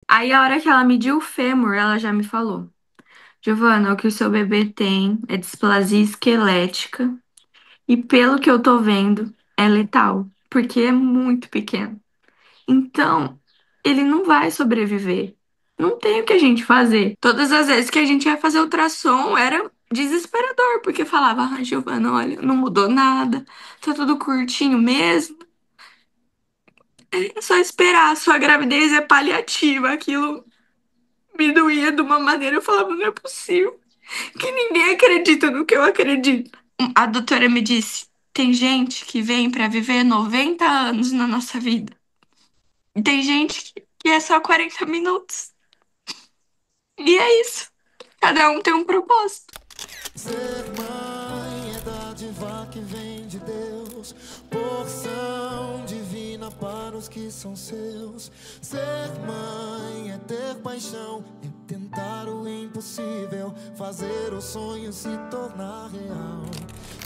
Aí a hora que ela mediu o fêmur, ela já me falou: Giovana, o que o seu bebê tem é displasia esquelética e pelo que eu tô vendo, é letal, porque é muito pequeno. Então, ele não vai sobreviver. Não tem o que a gente fazer. Todas as vezes que a gente ia fazer ultrassom era desesperador, porque falava: Ah, Giovana, olha, não mudou nada, tá tudo curtinho mesmo. É só esperar, sua gravidez é paliativa. Aquilo me doía de uma maneira, eu falava: Não é possível que ninguém acredita no que eu acredito. A doutora me disse: Tem gente que vem pra viver 90 anos na nossa vida. E tem gente que é só 40 minutos. E é isso. Cada um tem um propósito. Ser mãe é dádiva que vem de Deus, porção divina para os que são seus. Ser mãe é ter paixão, é tentar o impossível, fazer o sonho se tornar real.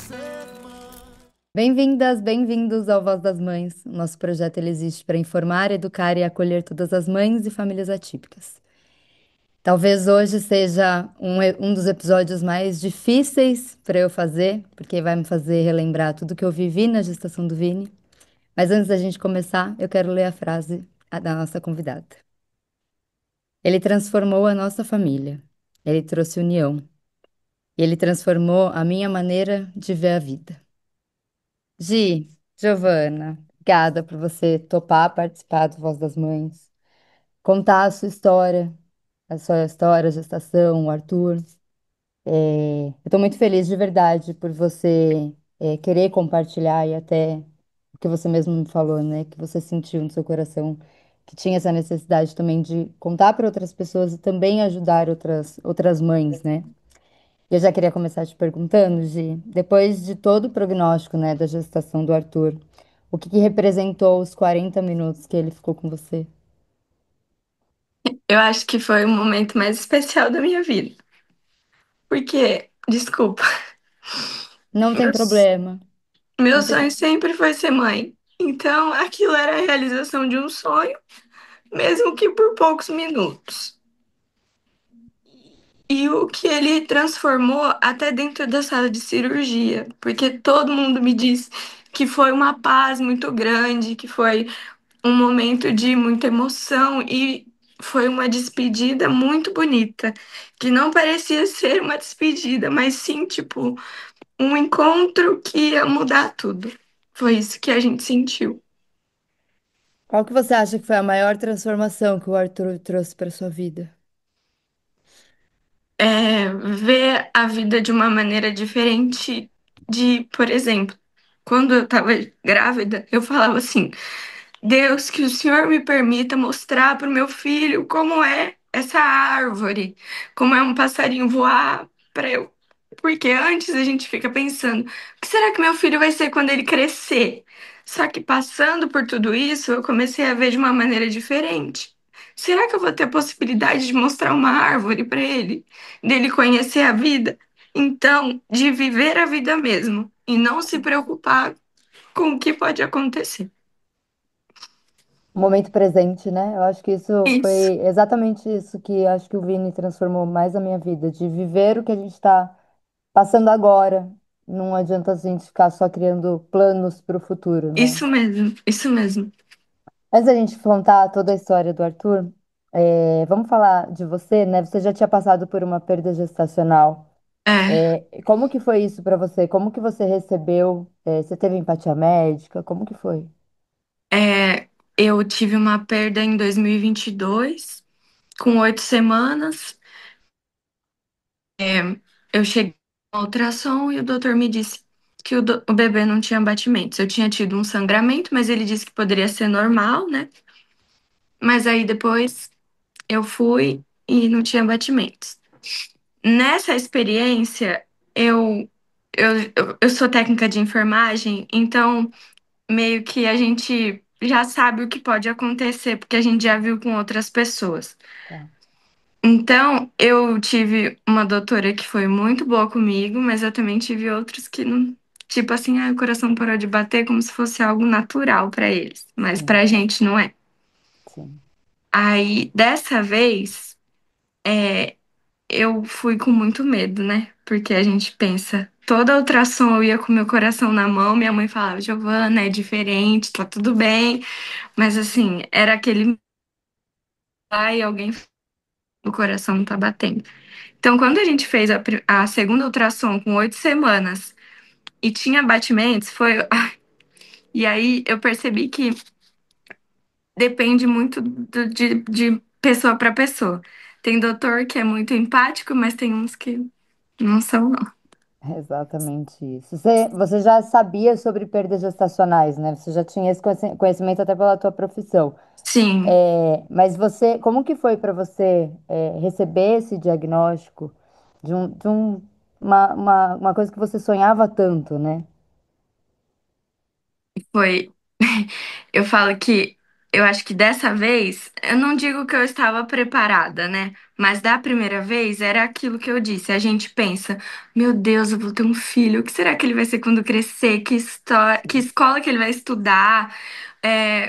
Ser mãe. Bem-vindas, bem-vindos ao Voz das Mães. O nosso projeto ele existe para informar, educar e acolher todas as mães e famílias atípicas. Talvez hoje seja um dos episódios mais difíceis para eu fazer, porque vai me fazer relembrar tudo que eu vivi na gestação do Vini. Mas antes da gente começar, eu quero ler a frase da nossa convidada. Ele transformou a nossa família. Ele trouxe união. E ele transformou a minha maneira de ver a vida. Gi, Giovana, obrigada por você topar participar do Voz das Mães, contar a sua história, a gestação, o Arthur. Eu tô muito feliz de verdade por você querer compartilhar e até o que você mesmo me falou, né? Que você sentiu no seu coração que tinha essa necessidade também de contar para outras pessoas e também ajudar outras mães, né? E eu já queria começar te perguntando, Gi, depois de todo o prognóstico, né, da gestação do Arthur, o que que representou os 40 minutos que ele ficou com você? Eu acho que foi o momento mais especial da minha vida. Porque, desculpa, Não tem meu, problema. meu Não tem... sonho sempre foi ser mãe. Então, aquilo era a realização de um sonho, mesmo que por poucos minutos. E o que ele transformou até dentro da sala de cirurgia, porque todo mundo me disse que foi uma paz muito grande, que foi um momento de muita emoção e foi uma despedida muito bonita, que não parecia ser uma despedida, mas sim, tipo, um encontro que ia mudar tudo. Foi isso que a gente sentiu. Qual que você acha que foi a maior transformação que o Arthur trouxe para sua vida? Ver a vida de uma maneira diferente de, por exemplo, quando eu tava grávida, eu falava assim: Deus, que o Senhor me permita mostrar para o meu filho como é essa árvore, como é um passarinho voar para eu. Porque antes a gente fica pensando, o que será que meu filho vai ser quando ele crescer? Só que passando por tudo isso, eu comecei a ver de uma maneira diferente. Será que eu vou ter a possibilidade de mostrar uma árvore para ele? Dele conhecer a vida? Então, de viver a vida mesmo e não se preocupar com o que pode acontecer. O momento presente, né? Eu acho que isso Isso. foi exatamente isso que acho que o Vini transformou mais a minha vida, de viver o que a gente está passando agora. Não adianta a gente ficar só criando planos para o futuro, né? Isso mesmo, isso mesmo. Antes da gente contar toda a história do Arthur, vamos falar de você, né? Você já tinha passado por uma perda gestacional. É, Como que foi isso para você? Como que você recebeu? Você teve empatia médica? Como que foi? eu tive uma perda em 2022, com 8 semanas. Eu cheguei no ultrassom e o doutor me disse que o bebê não tinha batimentos. Eu tinha tido um sangramento, mas ele disse que poderia ser normal, né? Mas aí depois eu fui e não tinha batimentos. Nessa experiência, eu sou técnica de enfermagem, então meio que a gente já sabe o que pode acontecer, porque a gente já viu com outras pessoas. Tá. Então, eu tive uma doutora que foi muito boa comigo, mas eu também tive outros que não. Tipo assim, o coração parou de bater como se fosse algo natural pra eles, mas Sim, pra gente não é. sim. Aí, dessa vez, é, eu fui com muito medo, né? Porque a gente pensa, toda ultrassom eu ia com meu coração na mão, minha mãe falava, Giovana, é diferente, tá tudo bem. Mas assim, era aquele ai, alguém, o coração não tá batendo. Então, quando a gente fez a segunda ultrassom com 8 semanas e tinha batimentos, foi. E aí eu percebi que depende muito de pessoa para pessoa. Tem doutor que é muito empático, mas tem uns que não são, não. Exatamente isso. Você já sabia sobre perdas gestacionais, né? Você já tinha esse conhecimento até pela tua profissão. Sim, Mas você, como que foi para você receber esse diagnóstico uma coisa que você sonhava tanto, né? foi. Eu falo que eu acho que dessa vez, eu não digo que eu estava preparada, né? Mas da primeira vez era aquilo que eu disse. A gente pensa, meu Deus, eu vou ter um filho. O que será que ele vai ser quando crescer? Que escola que ele vai estudar?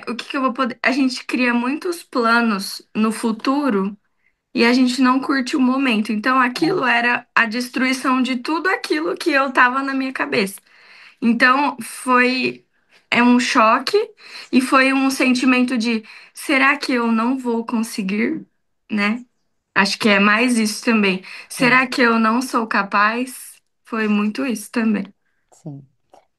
O que que eu vou poder. A gente cria muitos planos no futuro e a gente não curte o momento. Então aquilo É, era a destruição de tudo aquilo que eu tava na minha cabeça. Então foi um choque e foi um sentimento de será que eu não vou conseguir, né? Acho que é mais isso também. sim, Será que eu não sou capaz? Foi muito isso também. sim.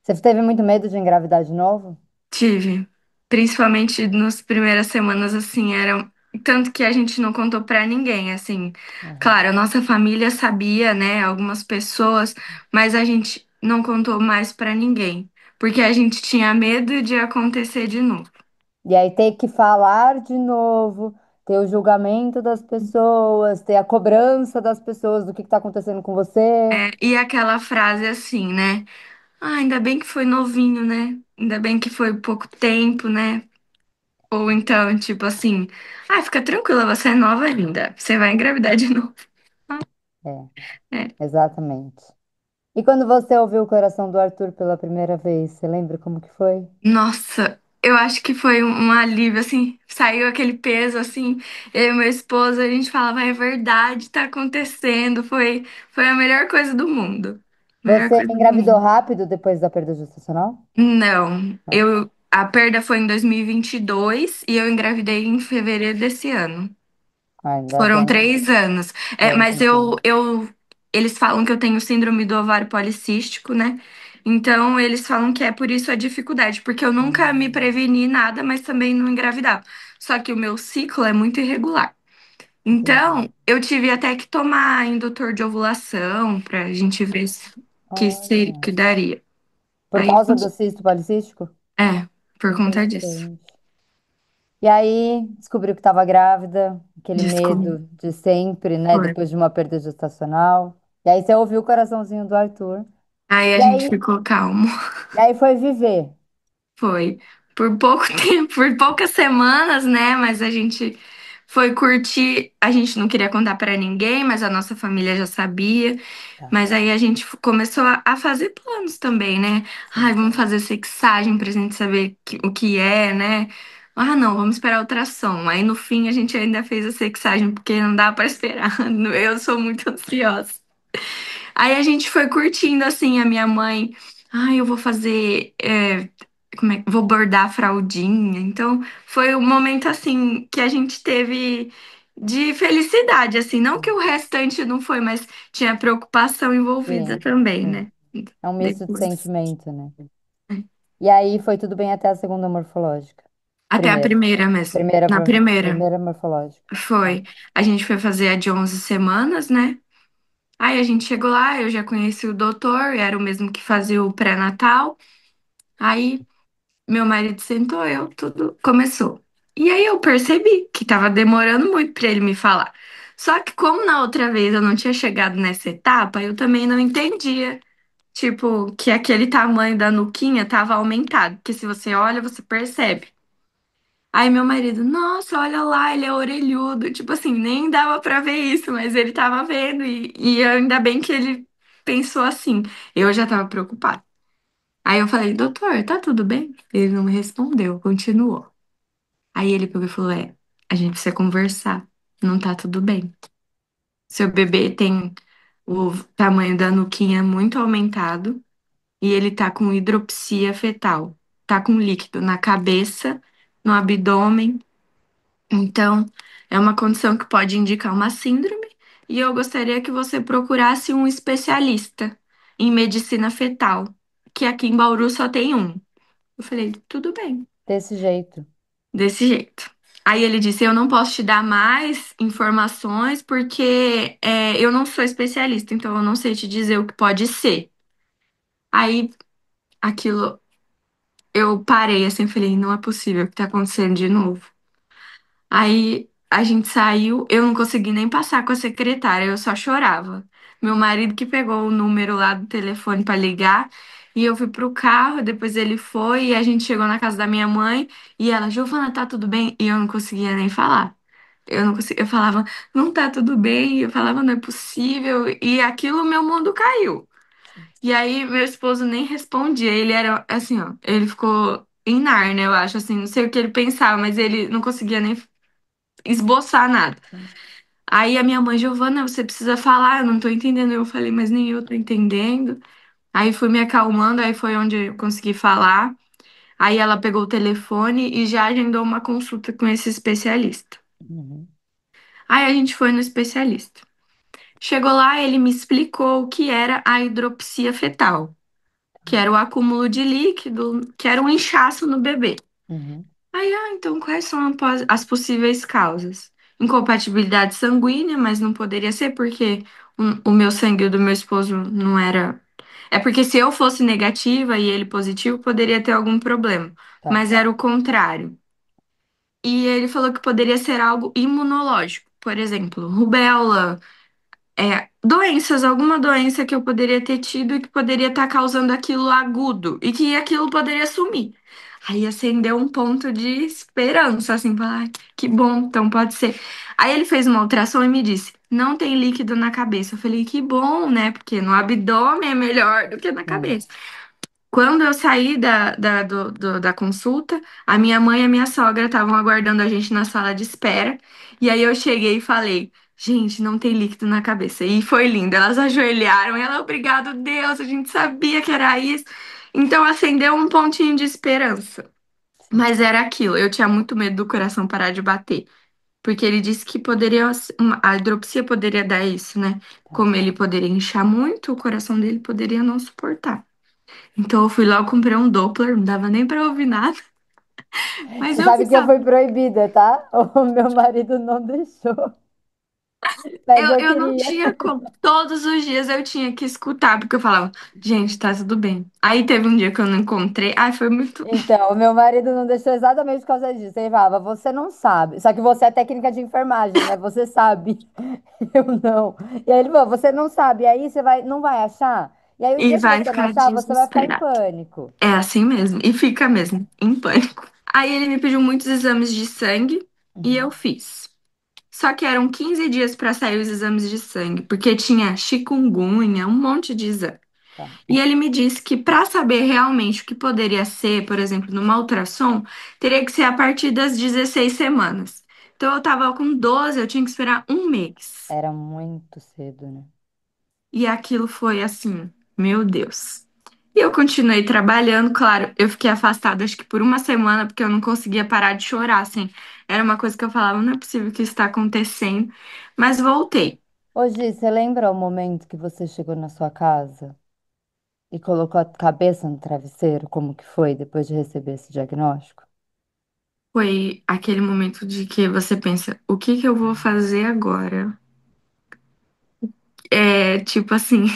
Você teve muito medo de engravidar de novo? Tive, principalmente nas primeiras semanas assim, eram tanto que a gente não contou pra ninguém, assim. Aham. Claro, a nossa família sabia, né, algumas pessoas, mas a gente não contou mais pra ninguém, porque a gente tinha medo de acontecer de novo. E aí ter que falar de novo, ter o julgamento das pessoas, ter a cobrança das pessoas do que está acontecendo com você. E aquela frase assim, né? Ah, ainda bem que foi novinho, né? Ainda bem que foi pouco tempo, né? Ou então, tipo assim, ah, fica tranquila, você é nova ainda, você vai engravidar de novo. É, É. exatamente. E quando você ouviu o coração do Arthur pela primeira vez, você lembra como que foi? Nossa, eu acho que foi um alívio, assim, saiu aquele peso, assim, eu e meu esposo, a gente falava, é verdade, tá acontecendo, foi a melhor coisa do mundo. Melhor Você coisa do engravidou mundo. rápido depois da perda gestacional? Não, Não. a perda foi em 2022 e eu engravidei em fevereiro desse ano. Ah, ainda Foram bem. 3 anos. É um Mas tempinho. eles falam que eu tenho síndrome do ovário policístico, né? Então, eles falam que é por isso a dificuldade, porque eu nunca me Hum, preveni nada, mas também não engravidava. Só que o meu ciclo é muito irregular. entendi. Então, eu tive até que tomar indutor de ovulação pra gente ver Olha. que daria. Por Aí, causa do cisto policístico? por conta disso. Interessante. E aí, descobriu que estava grávida, aquele Desculpa. medo de sempre, né? Depois de uma perda gestacional. E aí você ouviu o coraçãozinho do Arthur. Aí a E gente aí, ficou calmo. e aí foi viver. Foi por pouco tempo, por poucas semanas, né? Mas a gente foi curtir. A gente não queria contar pra ninguém, mas a nossa família já sabia. Tá, Mas aí a gente começou a fazer planos também, né? Ai, sim. vamos fazer sexagem pra gente saber o que é, né? Ah, não, vamos esperar a ultrassom. Aí no fim a gente ainda fez a sexagem porque não dá pra esperar. Eu sou muito ansiosa. Aí a gente foi curtindo assim, a minha mãe, eu vou fazer, vou bordar a fraldinha. Então, foi um momento assim que a gente teve de felicidade, assim, não que o restante não foi, mas tinha preocupação envolvida Sim, também, sim. né? É um misto de Depois. sentimento, né? E aí foi tudo bem até a segunda morfológica. Até a Primeira. primeira mesmo. Primeira, Na primeira primeira morfológica. Tá. foi, a gente foi fazer a de 11 semanas, né? Aí a gente chegou lá, eu já conheci o doutor, era o mesmo que fazia o pré-natal. Aí meu marido sentou, eu, tudo começou. E aí eu percebi que tava demorando muito pra ele me falar. Só que como na outra vez eu não tinha chegado nessa etapa, eu também não entendia, tipo, que aquele tamanho da nuquinha tava aumentado, porque se você olha, você percebe. Aí meu marido, nossa, olha lá, ele é orelhudo. Tipo assim, nem dava pra ver isso, mas ele tava vendo e ainda bem que ele pensou assim. Eu já tava preocupada. Aí eu falei, doutor, tá tudo bem? Ele não me respondeu, continuou. Aí ele pegou e falou, é. a gente precisa conversar. Não tá tudo bem. Seu bebê tem o tamanho da nuquinha muito aumentado e ele tá com hidropsia fetal. Tá com líquido na cabeça, no abdômen. Então, é uma condição que pode indicar uma síndrome e eu gostaria que você procurasse um especialista em medicina fetal, que aqui em Bauru só tem um. Eu falei, tudo bem, Desse jeito. desse jeito. Aí ele disse, eu não posso te dar mais informações porque eu não sou especialista, então eu não sei te dizer o que pode ser. Aí aquilo, eu parei assim, falei, não é possível que tá acontecendo de novo. Aí a gente saiu, eu não consegui nem passar com a secretária, eu só chorava. Meu marido que pegou o número lá do telefone para ligar, e eu fui pro carro, depois ele foi, e a gente chegou na casa da minha mãe, e ela, Giovana, tá tudo bem? E eu não conseguia nem falar. Eu não conseguia, eu falava, não tá tudo bem, eu falava, não é possível, e aquilo meu mundo caiu. E aí meu esposo nem respondia, ele era assim, ó, ele ficou em Nárnia, eu acho, assim, não sei o que ele pensava, mas ele não conseguia nem esboçar nada. Sim. Aí a minha mãe, Giovana, você precisa falar, eu não tô entendendo. Eu falei, mas nem eu tô entendendo. Aí fui me acalmando, aí foi onde eu consegui falar. Aí ela pegou o telefone e já agendou uma consulta com esse especialista. Uhum, Aí a gente foi no especialista. Chegou lá, ele me explicou o que era a hidropsia fetal, que era o acúmulo de líquido, que era um inchaço no bebê. uhum, Aí, então quais são as possíveis causas? Incompatibilidade sanguínea, mas não poderia ser porque o meu sangue e o do meu esposo não era. É porque se eu fosse negativa e ele positivo, poderia ter algum problema. tá. Mas era o contrário. E ele falou que poderia ser algo imunológico, por exemplo, rubéola, doenças, alguma doença que eu poderia ter tido e que poderia estar causando aquilo agudo e que aquilo poderia sumir. Aí acendeu um ponto de esperança, assim, falar, "Ai, que bom, então pode ser." Aí ele fez uma ultrassom e me disse, não tem líquido na cabeça. Eu falei, que bom, né? Porque no abdômen é melhor do que na Sim. cabeça. Quando eu saí da consulta, a minha mãe e a minha sogra estavam aguardando a gente na sala de espera. E aí eu cheguei e falei, gente, não tem líquido na cabeça. E foi lindo. Elas ajoelharam. E ela, obrigado, Deus, a gente sabia que era isso. Então acendeu um pontinho de esperança. Sim. Mas era aquilo. Eu tinha muito medo do coração parar de bater. Porque ele disse que poderia, a hidropsia poderia dar isso, né? Tá. Como ele poderia inchar muito, o coração dele poderia não suportar. Então eu fui lá, eu comprei um Doppler, não dava nem pra ouvir nada, mas Você eu sabe que eu ficava. fui proibida, tá? O meu marido não deixou, mas eu Eu não queria. tinha como. Todos os dias eu tinha que escutar, porque eu falava, gente, tá tudo bem. Aí teve um dia que eu não encontrei. Ai, foi muito. Então, o meu marido não deixou exatamente por causa disso. Ele falava, você não sabe. Só que você é técnica de enfermagem, né? Você sabe. Eu não. E aí ele falou, você não sabe. E aí você vai, não vai achar? E aí o E dia que vai você não ficar achar, você vai ficar em desesperado. pânico. É assim mesmo. E fica mesmo, em pânico. Aí ele me pediu muitos exames de sangue e eu Uhum, fiz. Só que eram 15 dias pra sair os exames de sangue, porque tinha chikungunya, um monte de exame. tá. E ele me disse que para saber realmente o que poderia ser, por exemplo, numa ultrassom, teria que ser a partir das 16 semanas. Então eu tava com 12, eu tinha que esperar um mês. Era muito cedo, né? E aquilo foi assim, meu Deus. E eu continuei trabalhando, claro, eu fiquei afastada acho que por uma semana, porque eu não conseguia parar de chorar, assim. Era uma coisa que eu falava, não é possível que isso está acontecendo. Mas voltei. Ô, Gi, você lembra o momento que você chegou na sua casa e colocou a cabeça no travesseiro? Como que foi depois de receber esse diagnóstico? Foi aquele momento de que você pensa, o que que eu vou fazer agora? É, tipo assim,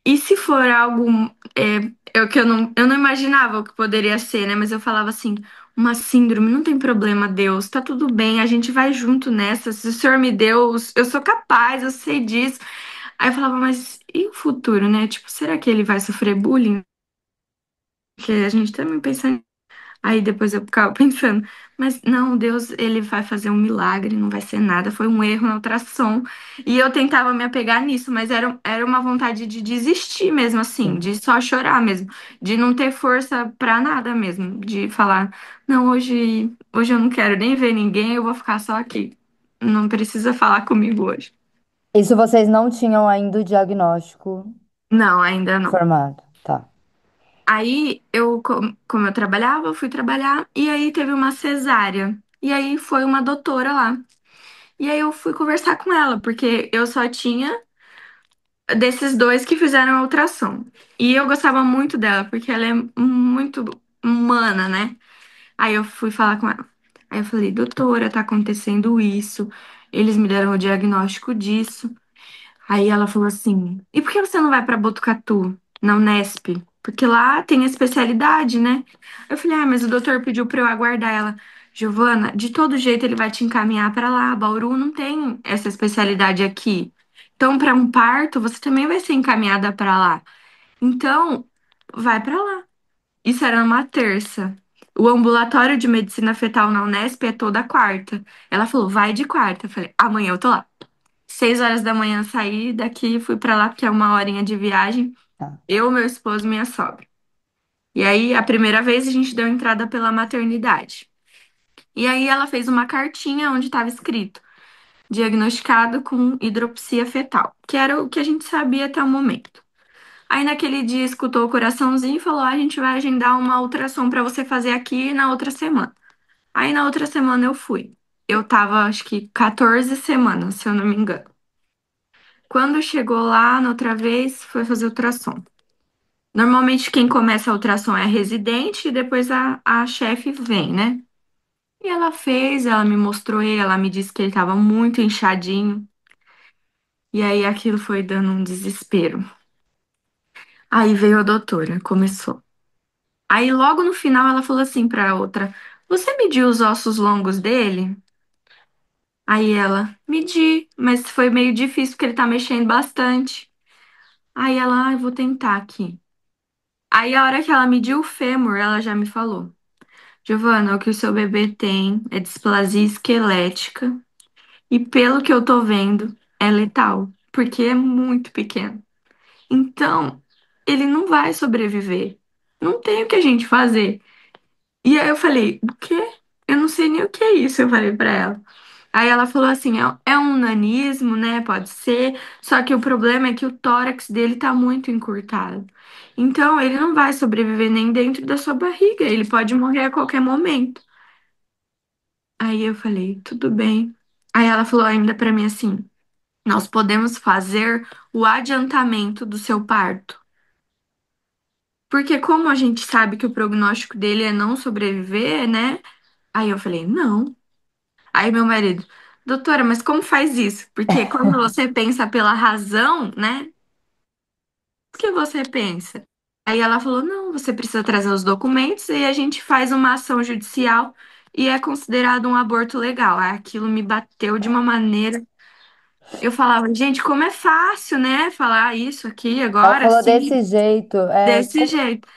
e se for algo que eu não imaginava o que poderia ser, né? Mas eu falava assim, uma síndrome, não tem problema, Deus, tá tudo bem, a gente vai junto nessa. Se o Senhor me deu, eu sou capaz, eu sei disso. Aí eu falava, mas e o futuro, né? Tipo, será que ele vai sofrer bullying? Porque a gente também pensa. Aí depois eu ficava pensando, mas não, Deus, ele vai fazer um milagre, não vai ser nada, foi um erro na ultrassom. E eu tentava me apegar nisso, mas era uma vontade de desistir mesmo, assim, Sim. de só chorar mesmo, de não ter força pra nada mesmo, de falar, não, hoje eu não quero nem ver ninguém, eu vou ficar só aqui. Não precisa falar comigo hoje. Isso vocês não tinham ainda o diagnóstico Não, ainda não. formado. Tá. Aí eu, como eu trabalhava, eu fui trabalhar e aí teve uma cesárea. E aí foi uma doutora lá. E aí eu fui conversar com ela, porque eu só tinha desses dois que fizeram a ultrassom. E eu gostava muito dela, porque ela é muito humana, né? Aí eu fui falar com ela. Aí eu falei, doutora, tá acontecendo isso. Eles me deram o diagnóstico disso. Aí ela falou assim: e por que você não vai pra Botucatu, na Unesp? Porque lá tem a especialidade, né? Eu falei: ah, mas o doutor pediu pra eu aguardar ela. Giovana, de todo jeito ele vai te encaminhar pra lá. Bauru não tem essa especialidade aqui. Então, pra um parto, você também vai ser encaminhada pra lá. Então, vai pra lá. Isso era uma terça. O ambulatório de medicina fetal na Unesp é toda quarta. Ela falou: vai de quarta. Eu falei: amanhã eu tô lá. 6 horas da manhã saí daqui, fui pra lá, porque é uma horinha de viagem. Tá. Eu, meu esposo, minha sogra. E aí, a primeira vez, a gente deu entrada pela maternidade. E aí, ela fez uma cartinha onde estava escrito: diagnosticado com hidropsia fetal, que era o que a gente sabia até o momento. Aí, naquele dia, escutou o coraçãozinho e falou: "Ah, a gente vai agendar uma ultrassom pra você fazer aqui na outra semana." Aí, na outra semana, eu fui. Eu tava, acho que 14 semanas, se eu não me engano. Quando chegou lá, na outra vez, foi fazer ultrassom. Normalmente quem começa a ultrassom é a residente e depois a chefe vem, né? E ela fez, ela me mostrou ele, ela me disse que ele tava muito inchadinho. E aí aquilo foi dando um desespero. Aí veio a doutora, começou. Aí logo no final ela falou assim pra outra: você mediu os ossos longos dele? Aí ela: medi, mas foi meio difícil porque ele tá mexendo bastante. Aí ela: eu vou tentar aqui. Aí, a hora que ela mediu o fêmur, ela já me falou: Giovana, o que o seu bebê tem é displasia esquelética e, pelo que eu tô vendo, é letal, porque é muito pequeno. Então, ele não vai sobreviver. Não tem o que a gente fazer. E aí eu falei: o quê? Eu não sei nem o que é isso, eu falei pra ela. Aí ela falou assim: é um nanismo, né? Pode ser. Só que o problema é que o tórax dele tá muito encurtado. Então, ele não vai sobreviver nem dentro da sua barriga. Ele pode morrer a qualquer momento. Aí eu falei: tudo bem. Aí ela falou ainda pra mim assim: nós podemos fazer o adiantamento do seu parto. Porque, como a gente sabe que o prognóstico dele é não sobreviver, né? Aí eu falei: não. Aí meu marido: doutora, mas como faz isso? Porque quando você pensa pela razão, né? O que você pensa? Aí ela falou: não, você precisa trazer os documentos e a gente faz uma ação judicial e é considerado um aborto legal. Aí aquilo me bateu de uma maneira. Eu falava: gente, como é fácil, né? Falar isso aqui Ela agora, falou assim, desse jeito. desse jeito.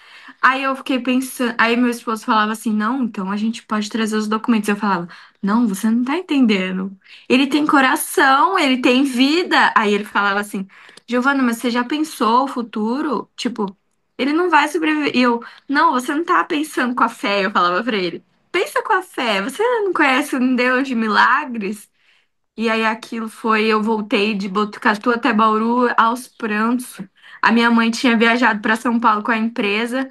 Aí eu fiquei pensando, aí meu esposo falava assim: não, então a gente pode trazer os documentos. Eu falava: não, você não tá entendendo. Ele tem coração, ele tem vida. Aí ele falava assim: Giovana, mas você já pensou o futuro? Tipo, ele não vai sobreviver. E eu: não, você não tá pensando com a fé. Eu falava pra ele: pensa com a fé. Você não conhece um Deus de milagres? E aí aquilo foi, eu voltei de Botucatu até Bauru aos prantos. A minha mãe tinha viajado para São Paulo com a empresa.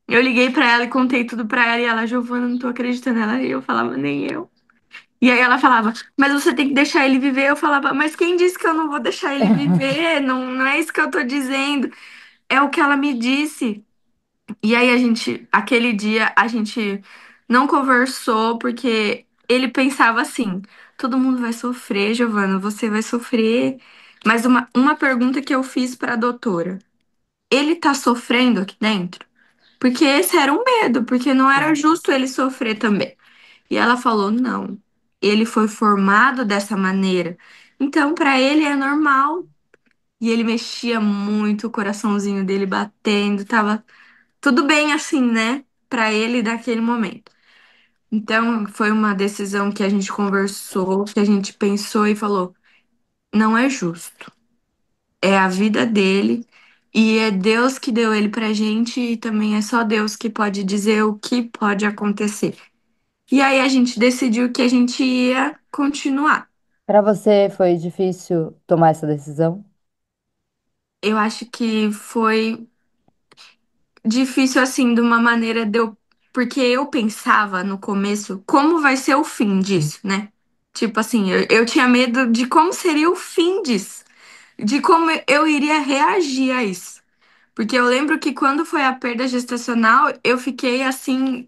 Eu liguei pra ela e contei tudo pra ela e ela: Giovana, não tô acreditando nela. E eu falava: nem eu. E aí ela falava: mas você tem que deixar ele viver. Eu falava: mas quem disse que eu não vou deixar ele viver? Não, não é isso que eu tô dizendo. É o que ela me disse. E aí aquele dia, a gente não conversou porque ele pensava assim: todo mundo vai sofrer, Giovana, você vai sofrer. Mas uma pergunta que eu fiz pra doutora: ele tá sofrendo aqui dentro? Porque esse era um medo, porque não era Sim. justo ele sofrer também. E ela falou: não, ele foi formado dessa maneira. Então, pra ele é normal. E ele mexia muito, o coraçãozinho dele batendo, tava tudo bem assim, né? para ele daquele momento. Então, foi uma decisão que a gente conversou, que a gente pensou e falou: não é justo. É a vida dele e é Deus que deu ele pra gente e também é só Deus que pode dizer o que pode acontecer. E aí a gente decidiu que a gente ia continuar. Para você foi difícil tomar essa decisão? Eu acho que foi difícil assim, de uma maneira de eu. Porque eu pensava no começo como vai ser o fim disso, né? Tipo assim, eu tinha medo de como seria o fim disso, de como eu iria reagir a isso. Porque eu lembro que quando foi a perda gestacional, eu fiquei assim,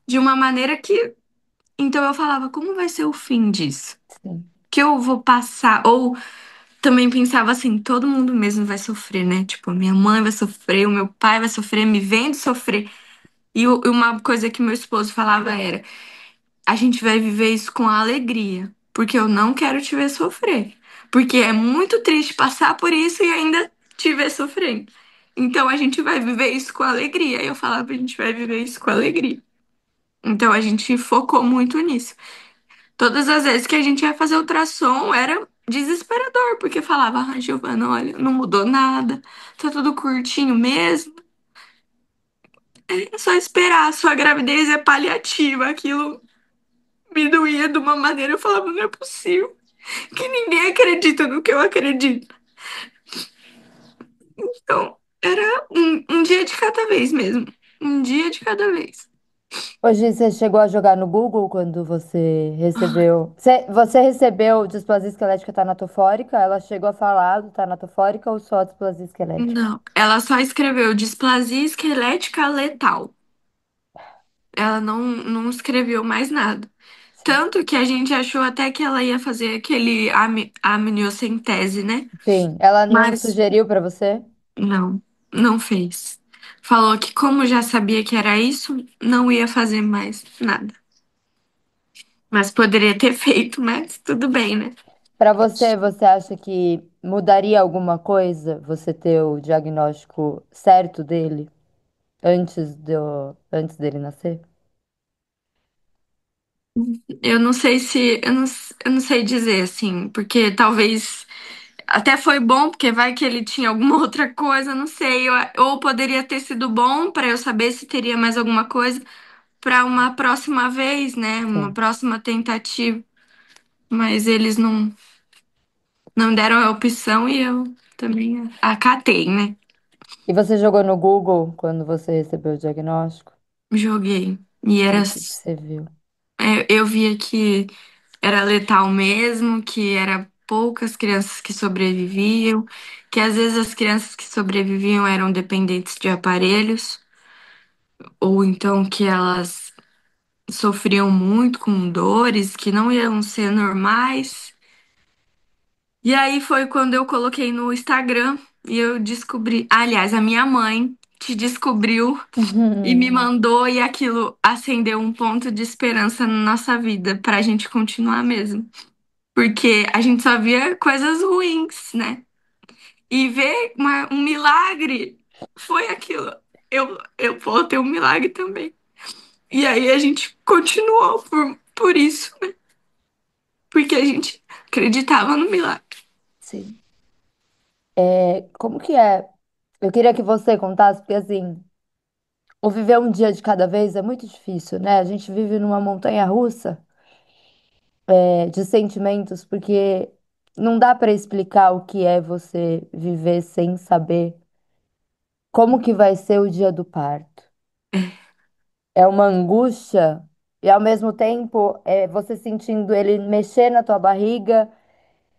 de uma maneira que. Então eu falava, como vai ser o fim disso? Sim. Que eu vou passar? Ou também pensava assim, todo mundo mesmo vai sofrer, né? Tipo, minha mãe vai sofrer, o meu pai vai sofrer, me vendo sofrer. E uma coisa que meu esposo falava era: a gente vai viver isso com alegria, porque eu não quero te ver sofrer. Porque é muito triste passar por isso e ainda te ver sofrendo. Então a gente vai viver isso com alegria. Eu falava, a gente vai viver isso com alegria. Então a gente focou muito nisso. Todas as vezes que a gente ia fazer ultrassom era desesperador, porque falava, ah, Giovana, olha, não mudou nada, tá tudo curtinho mesmo. É só esperar, a sua gravidez é paliativa. Aquilo me doía de uma maneira, eu falava, não é possível que ninguém acredita no que eu acredito. Então, era um dia de cada vez mesmo. Um dia de cada vez. Hoje você chegou a jogar no Google quando você Ah, recebeu. Você recebeu displasia esquelética tanatofórica? Ela chegou a falar do tanatofórica ou só displasia esquelética? não, ela só escreveu displasia esquelética letal. Ela não escreveu mais nada. Sim. Tanto que a gente achou até que ela ia fazer aquele amniocentese, né? Sim. Ela não Mas sugeriu para você? não, não fez. Falou que como já sabia que era isso, não ia fazer mais nada. Mas poderia ter feito, mas tudo bem, né? Para você, você acha que mudaria alguma coisa você ter o diagnóstico certo dele antes dele nascer? Eu não sei se, eu não sei dizer assim, porque talvez até foi bom, porque vai que ele tinha alguma outra coisa, não sei, ou poderia ter sido bom para eu saber se teria mais alguma coisa para uma próxima vez, né? Uma Sim. próxima tentativa, mas eles não deram a opção e eu também acatei, né? E você jogou no Google quando você recebeu o diagnóstico? Joguei. E E era, o que que você viu? eu via que era letal mesmo, que era poucas crianças que sobreviviam, que às vezes as crianças que sobreviviam eram dependentes de aparelhos, ou então que elas sofriam muito com dores que não iam ser normais. E aí foi quando eu coloquei no Instagram e eu descobri, aliás, a minha mãe te descobriu e me mandou e aquilo acendeu um ponto de esperança na nossa vida pra gente continuar mesmo. Porque a gente só via coisas ruins, né? E ver um milagre foi aquilo. Eu vou ter um milagre também. E aí a gente continuou por isso, né? Porque a gente acreditava no milagre. Sim. É, como que é? Eu queria que você contasse, porque assim, o viver um dia de cada vez é muito difícil, né? A gente vive numa montanha russa, de sentimentos, porque não dá para explicar o que é você viver sem saber como que vai ser o dia do parto. É uma angústia e ao mesmo tempo é você sentindo ele mexer na tua barriga,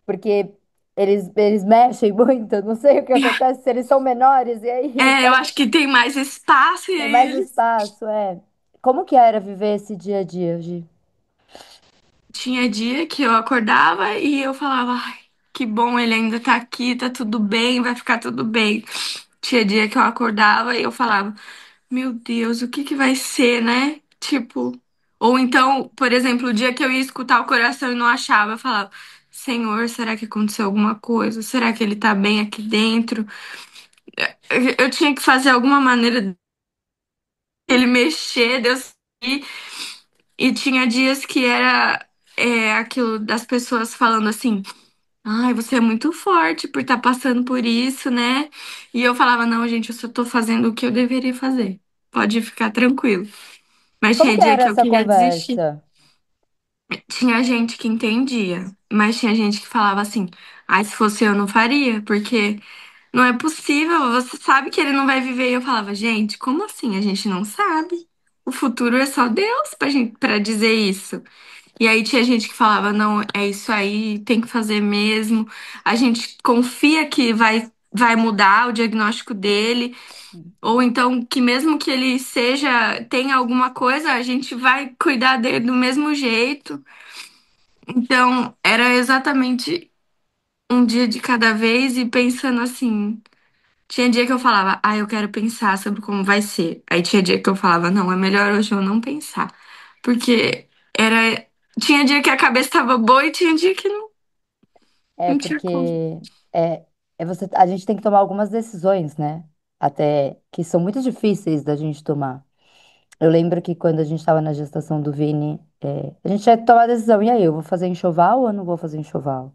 porque eles mexem muito, eu não sei o que acontece, se eles são menores e aí eles É, eu acho que tem mais espaço e têm aí mais eles. espaço, é. Como que era viver esse dia a dia, Gi? Tinha dia que eu acordava e eu falava, ai, que bom, ele ainda tá aqui, tá tudo bem, vai ficar tudo bem. Tinha dia que eu acordava e eu falava, meu Deus, o que que vai ser, né? Tipo, ou então, por exemplo, o dia que eu ia escutar o coração e não achava, eu falava, Senhor, será que aconteceu alguma coisa? Será que ele tá bem aqui dentro? Eu tinha que fazer alguma maneira ele mexer, Deus. E tinha dias que era aquilo das pessoas falando assim: ai, você é muito forte por estar passando por isso, né? E eu falava: não, gente, eu só tô fazendo o que eu deveria fazer. Pode ficar tranquilo. Mas Como tinha que dia era que eu essa queria desistir. conversa? Tinha gente que entendia, mas tinha gente que falava assim: ai, se fosse eu, não faria, porque não é possível, você sabe que ele não vai viver. E eu falava: gente, como assim? A gente não sabe. O futuro é só Deus pra gente, pra dizer isso. E aí tinha gente que falava, não, é isso aí, tem que fazer mesmo. A gente confia que vai mudar o diagnóstico dele, ou então que mesmo que ele tenha alguma coisa, a gente vai cuidar dele do mesmo jeito. Então, era exatamente um dia de cada vez e pensando assim. Tinha dia que eu falava, ah, eu quero pensar sobre como vai ser. Aí tinha dia que eu falava, não, é melhor hoje eu não pensar. Porque era. Tinha dia que a cabeça estava boa e tinha dia que não, É não tinha porque como. é, a gente tem que tomar algumas decisões, né? Até que são muito difíceis da gente tomar. Eu lembro que quando a gente estava na gestação do Vini, a gente tinha que tomar a decisão. E aí, eu vou fazer enxoval ou eu não vou fazer enxoval?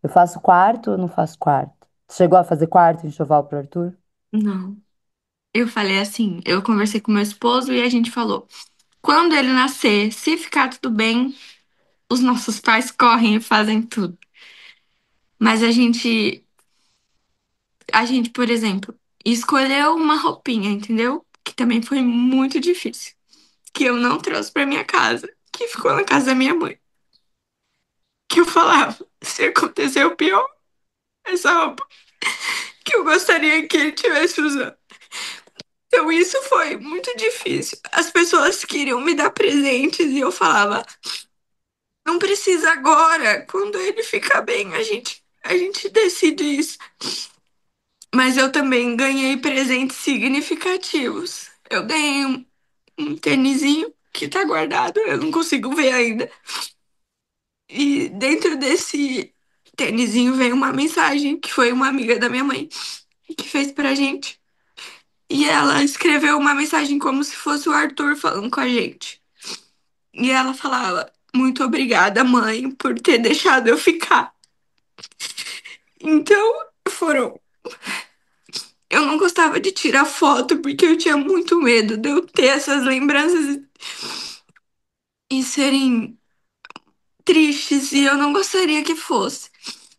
Eu faço quarto ou não faço quarto? Você chegou a fazer quarto enxoval pro Arthur? Não. Eu falei assim, eu conversei com meu esposo e a gente falou, quando ele nascer, se ficar tudo bem, os nossos pais correm e fazem tudo. Mas a gente, por exemplo, escolheu uma roupinha, entendeu? Que também foi muito difícil. Que eu não trouxe pra minha casa, que ficou na casa da minha mãe. Que eu falava, se acontecer o pior, essa roupa que eu gostaria que ele tivesse usando. Então isso foi muito difícil. As pessoas queriam me dar presentes e eu falava, não precisa agora. Quando ele ficar bem, a gente decide isso. Mas eu também ganhei presentes significativos. Eu ganhei um tênisinho que tá guardado, eu não consigo ver ainda. E dentro desse tênisinho veio uma mensagem que foi uma amiga da minha mãe que fez pra gente. E ela escreveu uma mensagem como se fosse o Arthur falando com a gente. E ela falava: muito obrigada, mãe, por ter deixado eu ficar. Então, foram. Eu não gostava de tirar foto porque eu tinha muito medo de eu ter essas lembranças e serem tristes e eu não gostaria que fosse.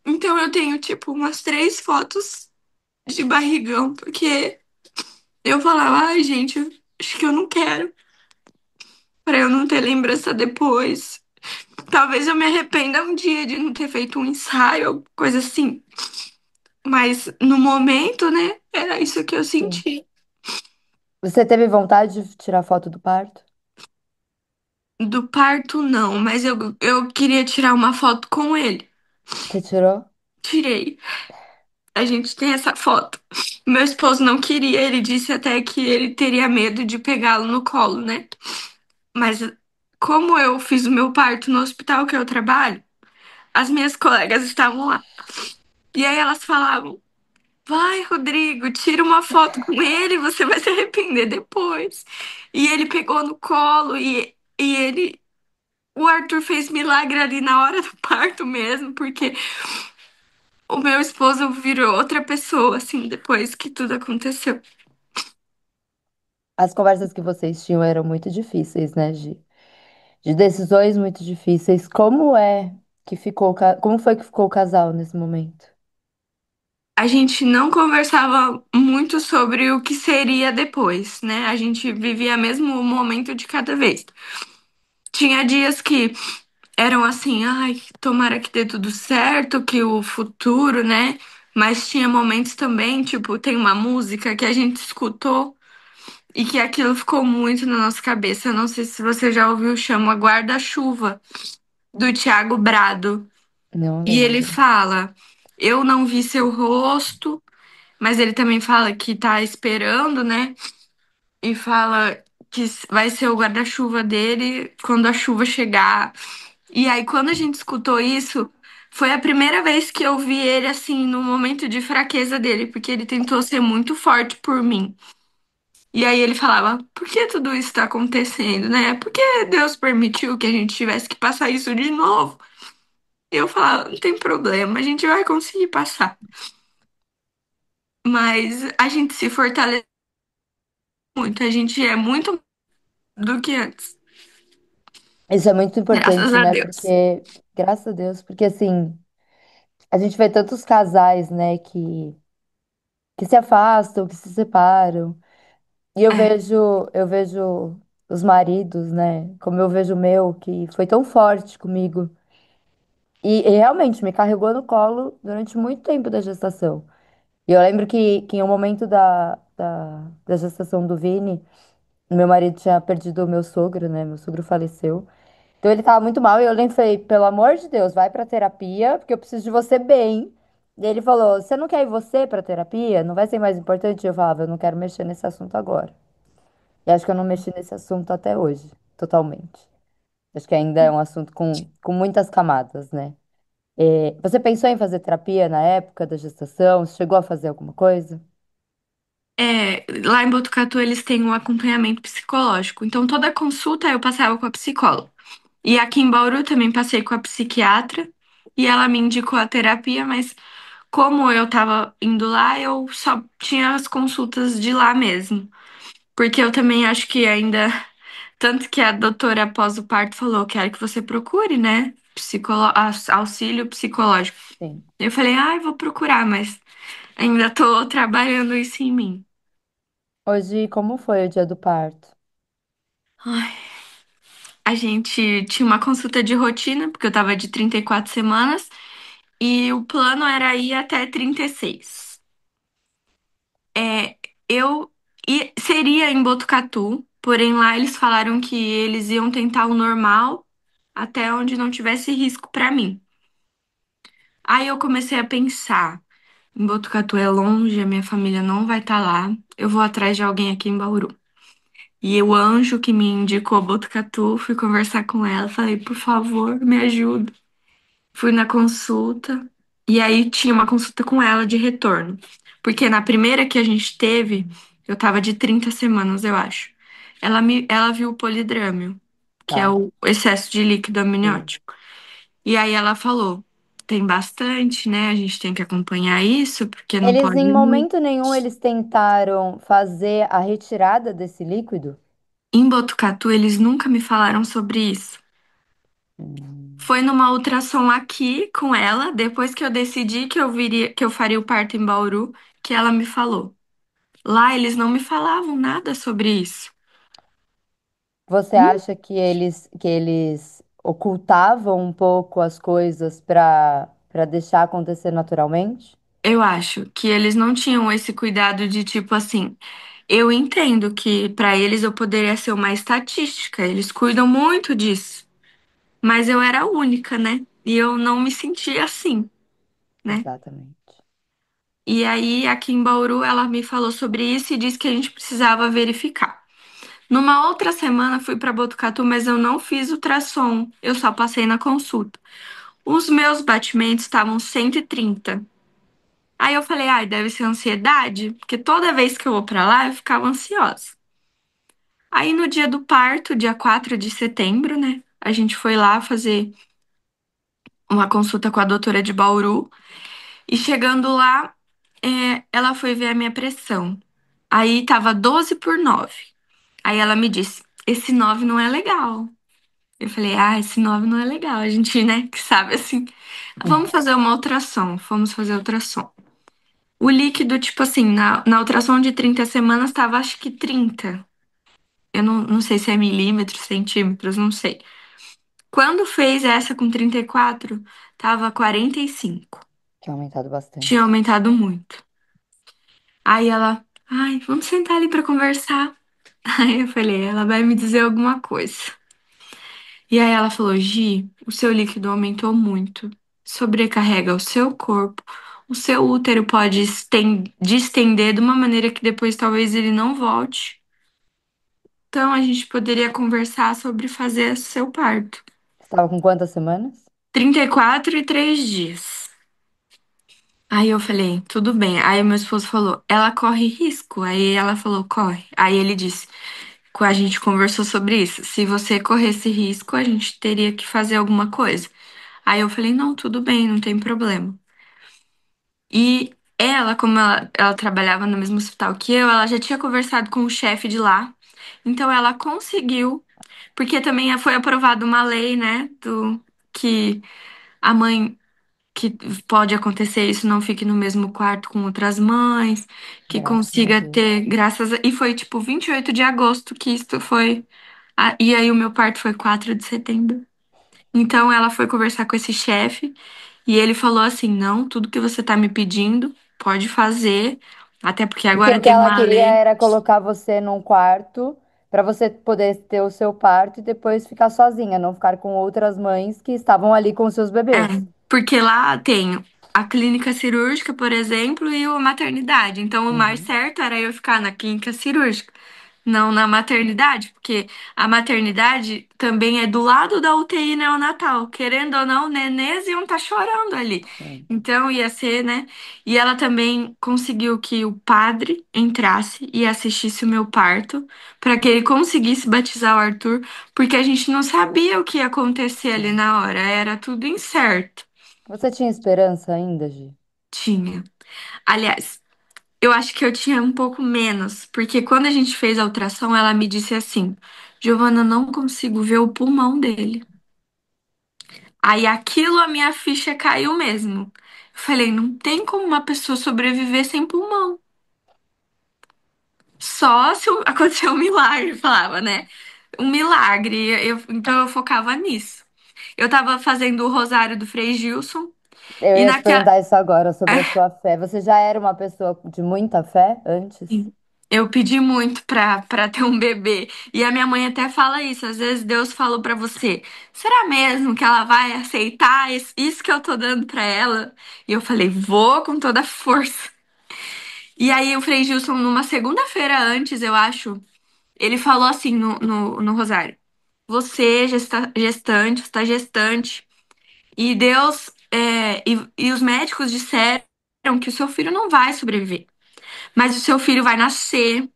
Então, eu tenho, tipo, umas 3 fotos de barrigão porque eu falava: ai, gente, acho que eu não quero, pra eu não ter lembrança depois. Talvez eu me arrependa um dia de não ter feito um ensaio, coisa assim. Mas no momento, né, era isso que eu Sim. senti. Você teve vontade de tirar foto do parto? Do parto, não, mas eu queria tirar uma foto com ele. Você tirou? Tirei. A gente tem essa foto. Meu esposo não queria, ele disse até que ele teria medo de pegá-lo no colo, né? Mas como eu fiz o meu parto no hospital que eu trabalho, as minhas colegas estavam lá. E aí elas falavam: vai, Rodrigo, tira uma foto com ele, você vai se arrepender depois. E ele pegou no colo o Arthur fez milagre ali na hora do parto mesmo, porque o meu esposo virou outra pessoa, assim, depois que tudo aconteceu. As conversas que vocês tinham eram muito difíceis, né, de decisões muito difíceis. Como foi que ficou o casal nesse momento? A gente não conversava muito sobre o que seria depois, né? A gente vivia mesmo o momento de cada vez. Tinha dias que eram assim, ai, tomara que dê tudo certo, que o futuro, né? Mas tinha momentos também, tipo, tem uma música que a gente escutou e que aquilo ficou muito na nossa cabeça. Eu não sei se você já ouviu, chama Guarda-Chuva, do Thiago Brado. Não E ele lembro. fala: eu não vi seu rosto, mas ele também fala que tá esperando, né? E fala que vai ser o guarda-chuva dele quando a chuva chegar. E aí, quando a gente escutou isso, foi a primeira vez que eu vi ele assim, no momento de fraqueza dele, porque ele tentou ser muito forte por mim. E aí ele falava, por que tudo isso tá acontecendo, né? Por que Deus permitiu que a gente tivesse que passar isso de novo? Eu falava, não tem problema, a gente vai conseguir passar. Mas a gente se fortalece muito, a gente é muito do que antes, Isso é muito graças importante, a né? Deus. Porque, graças a Deus, porque assim, a gente vê tantos casais, né, que se afastam, que se separam. E É, eu vejo os maridos, né, como eu vejo o meu, que foi tão forte comigo. E realmente me carregou no colo durante muito tempo da gestação. E eu lembro que em um momento da gestação do Vini, meu marido tinha perdido o meu sogro, né? Meu sogro faleceu. Então ele tava muito mal e eu nem falei, pelo amor de Deus, vai pra terapia, porque eu preciso de você bem. E ele falou, você não quer ir você pra terapia? Não vai ser mais importante? Eu falava, eu não quero mexer nesse assunto agora. E acho que eu não mexi nesse assunto até hoje, totalmente. Acho que ainda é um assunto com muitas camadas, né? Você pensou em fazer terapia na época da gestação? Você chegou a fazer alguma coisa? lá em Botucatu eles têm um acompanhamento psicológico, então toda consulta eu passava com a psicóloga. E aqui em Bauru também passei com a psiquiatra e ela me indicou a terapia, mas como eu tava indo lá, eu só tinha as consultas de lá mesmo. Porque eu também acho que ainda, tanto que a doutora após o parto falou, quero que você procure, né? Auxílio psicológico. Sim. Eu falei, ai, vou procurar, mas ainda tô trabalhando isso em mim. Hoje, como foi o dia do parto? Ai, a gente tinha uma consulta de rotina, porque eu tava de 34 semanas, e o plano era ir até 36. É, seria em Botucatu, porém lá eles falaram que eles iam tentar o normal até onde não tivesse risco pra mim. Aí eu comecei a pensar, em Botucatu é longe, a minha família não vai estar lá, eu vou atrás de alguém aqui em Bauru. E o anjo que me indicou Botucatu, fui conversar com ela, falei, por favor, me ajuda. Fui na consulta e aí tinha uma consulta com ela de retorno. Porque na primeira que a gente teve, eu tava de 30 semanas, eu acho. Ela viu o polidrâmio, que é Tá. o excesso de líquido Sim. amniótico. E aí ela falou: tem bastante, né? A gente tem que acompanhar isso, porque não Eles, pode em ir muito. momento nenhum, eles tentaram fazer a retirada desse líquido? Em Botucatu, eles nunca me falaram sobre isso. Hum. Foi numa ultrassom aqui com ela, depois que eu decidi que eu viria, que eu faria o parto em Bauru, que ela me falou. Lá eles não me falavam nada sobre isso. Você acha que eles ocultavam um pouco as coisas para deixar acontecer naturalmente? Eu acho que eles não tinham esse cuidado de tipo assim. Eu entendo que para eles eu poderia ser uma estatística, eles cuidam muito disso, mas eu era a única, né? E eu não me sentia assim, né? Exatamente. E aí aqui em Bauru ela me falou sobre isso e disse que a gente precisava verificar. Numa outra semana fui para Botucatu, mas eu não fiz ultrassom, eu só passei na consulta. Os meus batimentos estavam 130. Aí eu falei, ai, deve ser ansiedade, porque toda vez que eu vou pra lá eu ficava ansiosa. Aí no dia do parto, dia 4 de setembro, né? A gente foi lá fazer uma consulta com a doutora de Bauru. E chegando lá, ela foi ver a minha pressão. Aí tava 12/9. Aí ela me disse: esse 9 não é legal. Eu falei: ah, esse 9 não é legal. A gente, né, que sabe assim. Vamos fazer uma ultrassom. Fomos fazer ultrassom. O líquido, tipo assim, na ultrassom de 30 semanas tava acho que 30. Eu não sei se é milímetros, centímetros, não sei. Quando fez essa com 34, tava 45. Tinha aumentado Tinha bastante. aumentado muito. Aí ela, ai, vamos sentar ali pra conversar. Aí eu falei, ela vai me dizer alguma coisa. E aí ela falou, Gi, o seu líquido aumentou muito. Sobrecarrega o seu corpo. O seu útero pode distender de uma maneira que depois talvez ele não volte. Então, a gente poderia conversar sobre fazer seu parto. Você estava com quantas semanas? 34 e 3 dias. Aí eu falei, tudo bem. Aí meu esposo falou, ela corre risco. Aí ela falou, corre. Aí ele disse, a gente conversou sobre isso. Se você corresse risco, a gente teria que fazer alguma coisa. Aí eu falei, não, tudo bem, não tem problema. E ela, como ela trabalhava no mesmo hospital que eu, ela já tinha conversado com o chefe de lá. Então ela conseguiu, porque também foi aprovada uma lei, né, que a mãe que pode acontecer isso não fique no mesmo quarto com outras mães, que Graças a consiga Deus. ter, e foi tipo 28 de agosto que isto foi, e aí o meu parto foi 4 de setembro. Então ela foi conversar com esse chefe e ele falou assim: "Não, tudo que você tá me pedindo, pode fazer, até porque Porque agora o que tem ela uma queria lei". era colocar você num quarto para você poder ter o seu parto e depois ficar sozinha, não ficar com outras mães que estavam ali com seus É, bebês. porque lá tem a clínica cirúrgica, por exemplo, e a maternidade. Então, o mais Uhum. certo era eu ficar na clínica cirúrgica, não na maternidade, porque a maternidade também é do lado da UTI neonatal. Querendo ou não, nenês iam estar chorando ali. Sim. Então, ia ser, né? E ela também conseguiu que o padre entrasse e assistisse o meu parto, para que ele conseguisse batizar o Arthur, porque a gente não sabia o que ia acontecer ali Sim. na hora, era tudo incerto. Você tinha esperança ainda, Gi? Tinha. Aliás, eu acho que eu tinha um pouco menos, porque quando a gente fez a ultrassom, ela me disse assim: Giovana, eu não consigo ver o pulmão dele. Aí aquilo a minha ficha caiu mesmo. Eu falei, não tem como uma pessoa sobreviver sem pulmão. Só se acontecer um milagre, eu falava, né? Um milagre. Então eu focava nisso. Eu tava fazendo o Rosário do Frei Gilson, Eu e ia te naquela. perguntar isso agora sobre a sua fé. Você já era uma pessoa de muita fé antes? Sim. Eu pedi muito pra ter um bebê. E a minha mãe até fala isso. Às vezes Deus falou pra você: será mesmo que ela vai aceitar isso que eu tô dando pra ela? E eu falei: vou com toda a força. E aí o Frei Gilson, numa segunda-feira antes, eu acho, ele falou assim no Rosário: você gestante, está gestante. E Deus, e os médicos disseram que o seu filho não vai sobreviver. Mas o seu filho vai nascer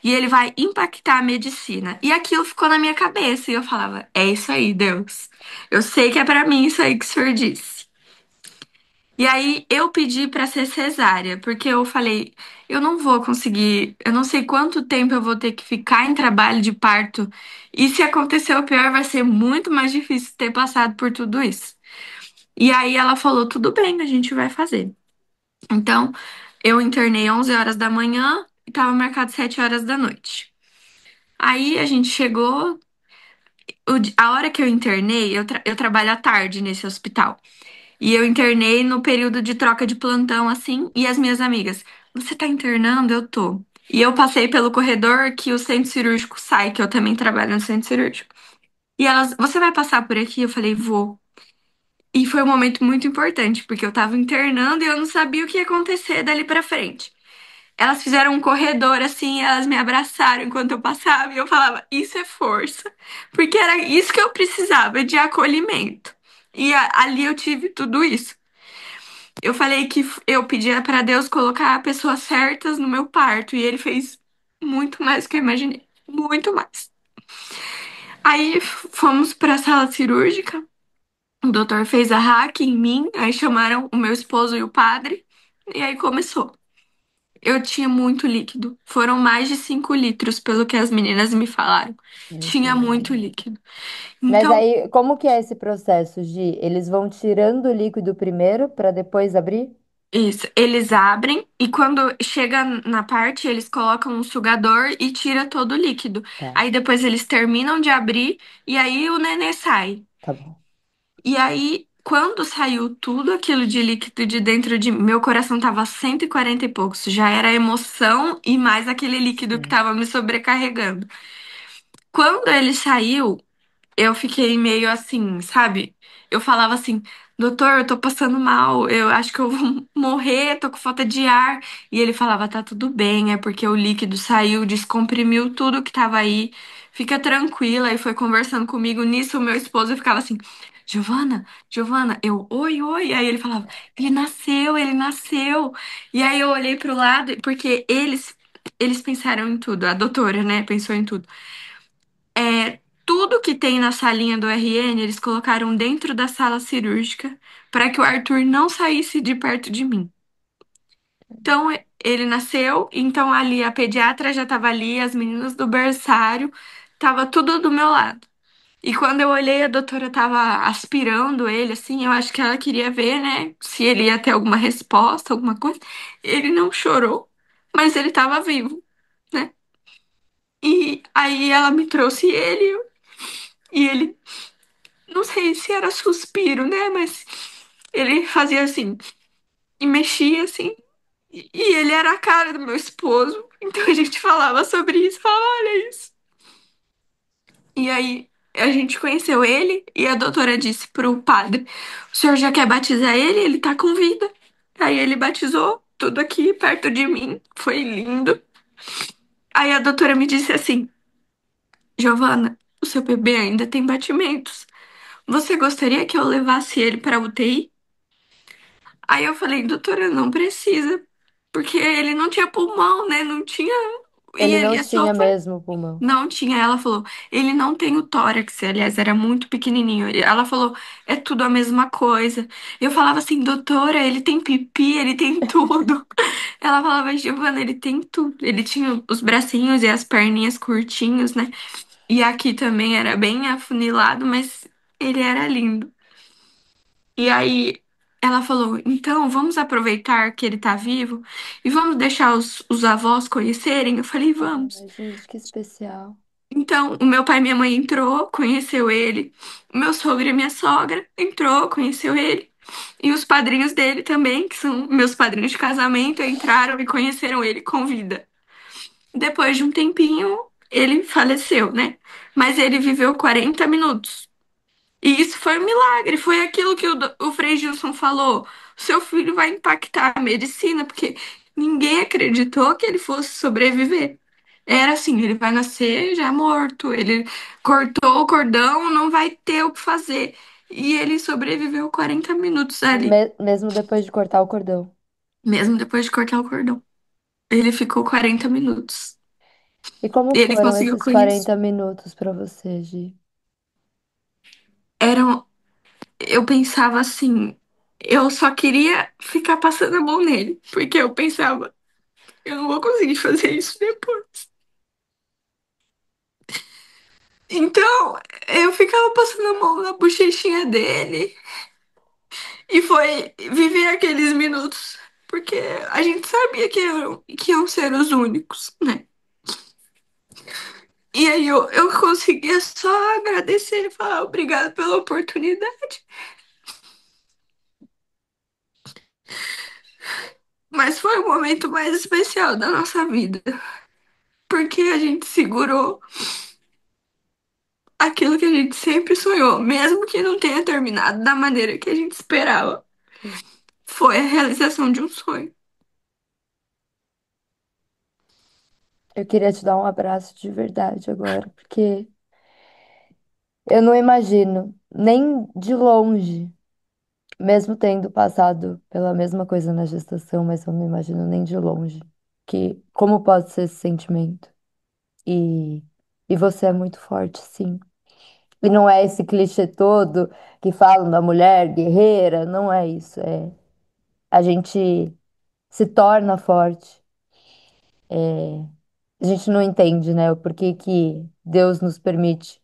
e ele vai impactar a medicina. E aquilo ficou na minha cabeça e eu falava: é isso aí, Deus. Eu sei que é pra mim isso aí que o senhor disse. E aí eu pedi pra ser cesárea, porque eu falei: eu não vou conseguir, eu não sei quanto tempo eu vou ter que ficar em trabalho de parto. E se acontecer o pior, vai ser muito mais difícil ter passado por tudo isso. E aí ela falou: tudo bem, a gente vai fazer. Então, eu internei 11 horas da manhã e estava marcado 7 horas da noite. Aí a gente chegou, a hora que eu internei, eu trabalho à tarde nesse hospital. E eu internei no período de troca de plantão, assim, e as minhas amigas, você tá internando? Eu tô. E eu passei pelo corredor que o centro cirúrgico sai, que eu também trabalho no centro cirúrgico. E elas, você vai passar por aqui? Eu falei, vou. E foi um momento muito importante, porque eu tava internando e eu não sabia o que ia acontecer dali pra frente. Elas fizeram um corredor assim, elas me abraçaram enquanto eu passava e eu falava, isso é força. Porque era isso que eu precisava, de acolhimento. E ali eu tive tudo isso. Eu falei que eu pedia pra Deus colocar pessoas certas no meu parto e ele fez muito mais do que eu imaginei. Muito mais. Aí fomos pra sala cirúrgica. O doutor fez a hack em mim, aí chamaram o meu esposo e o padre, e aí começou. Eu tinha muito líquido. Foram mais de 5 litros, pelo que as meninas me falaram. Meu Tinha muito Deus. líquido. Mas Então, aí, como que é esse processo, Gi? Eles vão tirando o líquido primeiro para depois abrir? isso. Eles abrem e quando chega na parte, eles colocam um sugador e tira todo o líquido. Tá, Aí depois eles terminam de abrir e aí o nenê sai. tá bom. E aí, quando saiu tudo aquilo de líquido de dentro de mim, meu coração tava 140 e poucos. Já era emoção e mais aquele líquido que Sim. tava me sobrecarregando. Quando ele saiu, eu fiquei meio assim, sabe? Eu falava assim, doutor, eu tô passando mal, eu acho que eu vou morrer, tô com falta de ar. E ele falava, tá tudo bem, é porque o líquido saiu, descomprimiu tudo que tava aí, fica tranquila. E foi conversando comigo nisso, o meu esposo ficava assim. Giovana, Giovana, eu, oi, oi. Aí ele falava, ele nasceu, ele nasceu. E aí eu olhei pro lado, porque eles pensaram em tudo, a doutora, né, pensou em tudo. Tudo que tem na salinha do RN, eles colocaram dentro da sala cirúrgica para que o Arthur não saísse de perto de mim. Então, ele nasceu, então ali a pediatra já estava ali, as meninas do berçário, tava tudo do meu lado. E quando eu olhei, a doutora tava aspirando ele, assim, eu acho que ela queria ver, né, se ele ia ter alguma resposta, alguma coisa. Ele não chorou, mas ele tava vivo, né? E aí ela me trouxe ele, e ele, não sei se era suspiro, né, mas ele fazia assim, e mexia assim. E ele era a cara do meu esposo. Então a gente falava sobre isso, falava, olha isso. E aí a gente conheceu ele e a doutora disse pro padre: o senhor já quer batizar ele? Ele tá com vida. Aí ele batizou, tudo aqui perto de mim. Foi lindo. Aí a doutora me disse assim: Giovana, o seu bebê ainda tem batimentos. Você gostaria que eu levasse ele pra UTI? Aí eu falei, doutora, não precisa. Porque ele não tinha pulmão, né? Não tinha. E Ele ele não ia só. tinha mesmo pulmão. Não tinha, ela falou, ele não tem o tórax, aliás, era muito pequenininho. Ela falou, é tudo a mesma coisa. Eu falava assim, doutora, ele tem pipi, ele tem tudo. Ela falava, Giovana, ele tem tudo. Ele tinha os bracinhos e as perninhas curtinhos, né? E aqui também era bem afunilado, mas ele era lindo. E aí ela falou, então vamos aproveitar que ele tá vivo e vamos deixar os avós conhecerem. Eu falei, vamos. Ai, gente, que especial. Então, o meu pai e minha mãe entrou, conheceu ele. O meu sogro e minha sogra entrou, conheceu ele. E os padrinhos dele também, que são meus padrinhos de casamento, entraram e conheceram ele com vida. Depois de um tempinho, ele faleceu, né? Mas ele viveu 40 minutos. E isso foi um milagre, foi aquilo que o Frei Gilson falou. Seu filho vai impactar a medicina, porque ninguém acreditou que ele fosse sobreviver. Era assim, ele vai nascer já morto, ele cortou o cordão, não vai ter o que fazer. E ele sobreviveu 40 minutos ali, Mesmo depois de cortar o cordão. mesmo depois de cortar o cordão. Ele ficou 40 minutos. E como E ele foram conseguiu esses conhecer. 40 minutos pra você, Gi? Eram, eu pensava assim, eu só queria ficar passando a mão nele, porque eu pensava, eu não vou conseguir fazer isso depois. Então, eu ficava passando a mão na bochechinha dele e foi viver aqueles minutos, porque a gente sabia que iam ser os únicos, né? E aí eu conseguia só agradecer e falar obrigado pela oportunidade. Mas foi o momento mais especial da nossa vida, porque a gente segurou aquilo que a gente sempre sonhou, mesmo que não tenha terminado da maneira que a gente esperava. Sim. Foi a realização de um sonho. Eu queria te dar um abraço de verdade agora, porque eu não imagino, nem de longe, mesmo tendo passado pela mesma coisa na gestação, mas eu não imagino nem de longe que como pode ser esse sentimento. E, e você é muito forte, sim. E não é esse clichê todo que falam da mulher guerreira, não é isso. É a gente se torna forte. A gente não entende, né, o porquê que Deus nos permite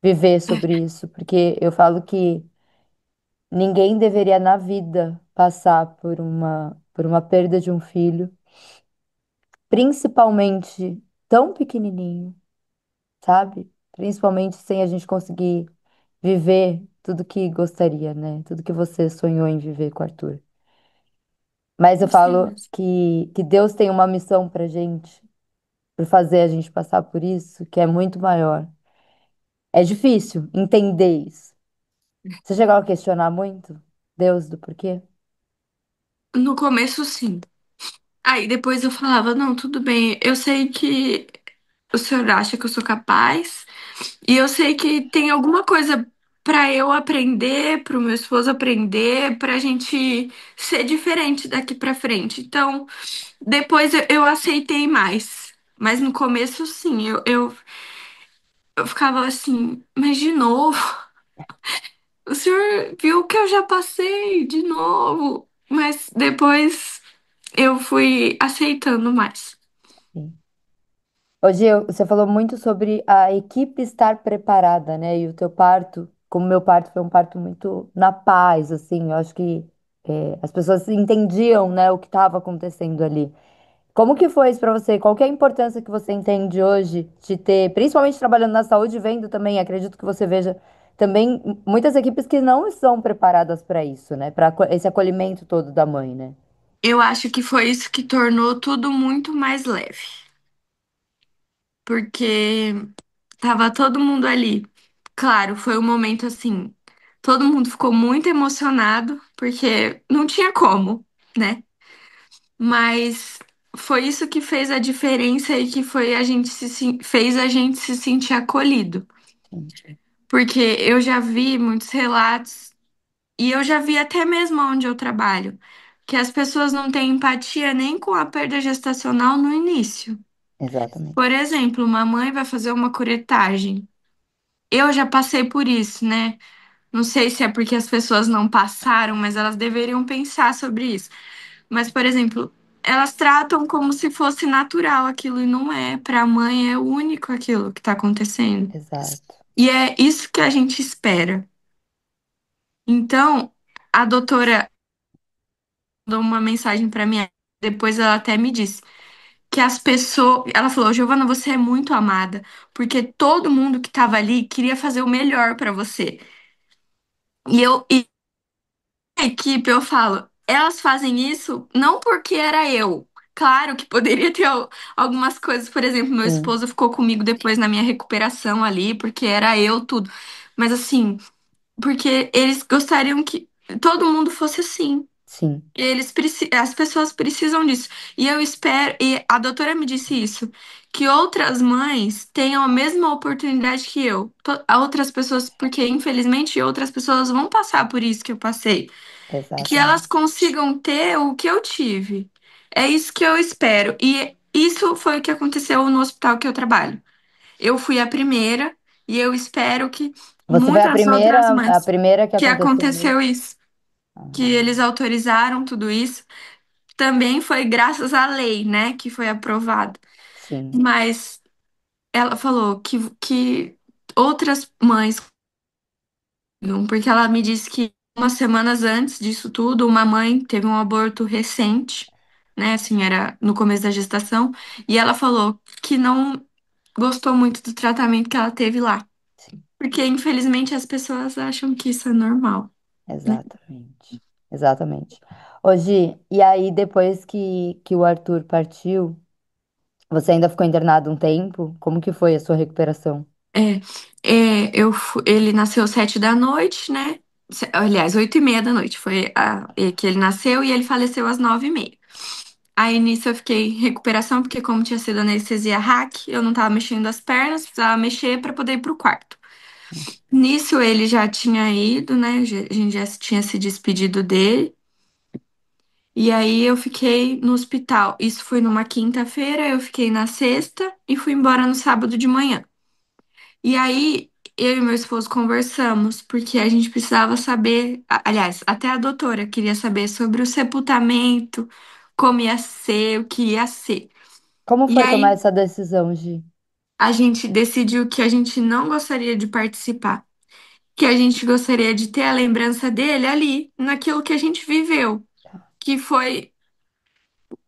viver sobre isso, porque eu falo que ninguém deveria na vida passar por uma perda de um filho, principalmente tão pequenininho, sabe? Principalmente sem a gente conseguir viver tudo que gostaria, né? Tudo que você sonhou em viver com o Arthur. Mas eu Gostei falo mesmo. que Deus tem uma missão pra gente, por fazer a gente passar por isso, que é muito maior. É difícil entender isso. Você chegou a questionar muito Deus do porquê? No começo, sim. Aí depois eu falava, não, tudo bem, eu sei que o senhor acha que eu sou capaz, e eu sei que tem alguma coisa. para eu aprender, para o meu esposo aprender, para a gente ser diferente daqui para frente. Então, depois eu aceitei mais. Mas no começo, sim, eu ficava assim, mas de novo, o senhor viu que eu já passei de novo. Mas depois eu fui aceitando mais. Sim. Hoje você falou muito sobre a equipe estar preparada, né? E o teu parto, como meu parto foi um parto muito na paz, assim, eu acho que as pessoas entendiam, né, o que estava acontecendo ali. Como que foi isso para você? Qual que é a importância que você entende hoje de ter, principalmente trabalhando na saúde, vendo também, acredito que você veja também muitas equipes que não estão preparadas para isso, né? Para esse acolhimento todo da mãe, né? Eu acho que foi isso que tornou tudo muito mais leve. Porque tava todo mundo ali. Claro, foi um momento assim. Todo mundo ficou muito emocionado, porque não tinha como, né? Mas foi isso que fez a diferença e que foi a gente fez a gente se sentir acolhido. Sim, Porque eu já vi muitos relatos, e eu já vi até mesmo onde eu trabalho, que as pessoas não têm empatia nem com a perda gestacional no início. Por exatamente. exemplo, uma mãe vai fazer uma curetagem. Eu já passei por isso, né? Não sei se é porque as pessoas não passaram, mas elas deveriam pensar sobre isso. Mas, por exemplo, elas tratam como se fosse natural aquilo e não é. Para a mãe é único aquilo que está acontecendo. Exato. E é isso que a gente espera. Então, a doutora mandou uma mensagem para mim, depois ela até me disse que as pessoas, ela falou, Giovana, você é muito amada, porque todo mundo que estava ali queria fazer o melhor para você. E a equipe, eu falo, elas fazem isso não porque era eu. Claro que poderia ter algumas coisas, por exemplo, meu Sim, esposo ficou comigo depois na minha recuperação ali, porque era eu tudo. Mas assim, porque eles gostariam que todo mundo fosse assim. sim, As pessoas precisam disso. E eu espero, e a doutora me disse isso, que outras mães tenham a mesma oportunidade que eu. A outras pessoas, porque infelizmente outras pessoas vão passar por isso que eu passei. Que elas exatamente. consigam ter o que eu tive. É isso que eu espero. E isso foi o que aconteceu no hospital que eu trabalho. Eu fui a primeira e eu espero que Você foi muitas outras a mães primeira que que aconteceu isso? aconteceu isso, que Ah, eles autorizaram tudo isso, também foi graças à lei, né, que foi aprovada. sim, Mas ela falou que outras mães, porque ela me disse que umas semanas antes disso tudo, uma mãe teve um aborto recente, né, assim, era no começo da gestação, e ela falou que não gostou muito do tratamento que ela teve lá. sim, Porque, infelizmente, as pessoas acham que isso é normal, né? exatamente. Exatamente. Hoje, e aí depois que o Arthur partiu, você ainda ficou internado um tempo? Como que foi a sua recuperação? Ele nasceu 7 da noite, né? Aliás, 8h30 da noite foi que ele nasceu e ele faleceu às 9h30. Aí nisso eu fiquei em recuperação, porque como tinha sido anestesia hack, eu não tava mexendo as pernas, precisava mexer para poder ir pro quarto. Nisso ele já tinha ido, né? A gente já tinha se despedido dele. E aí eu fiquei no hospital. Isso foi numa quinta-feira, eu fiquei na sexta e fui embora no sábado de manhã. E aí eu e meu esposo conversamos, porque a gente precisava saber, aliás, até a doutora queria saber sobre o sepultamento, como ia ser, o que ia ser. Como E foi tomar aí essa decisão, Gi? a gente decidiu que a gente não gostaria de participar, que a gente gostaria de ter a lembrança dele ali, naquilo que a gente viveu, que foi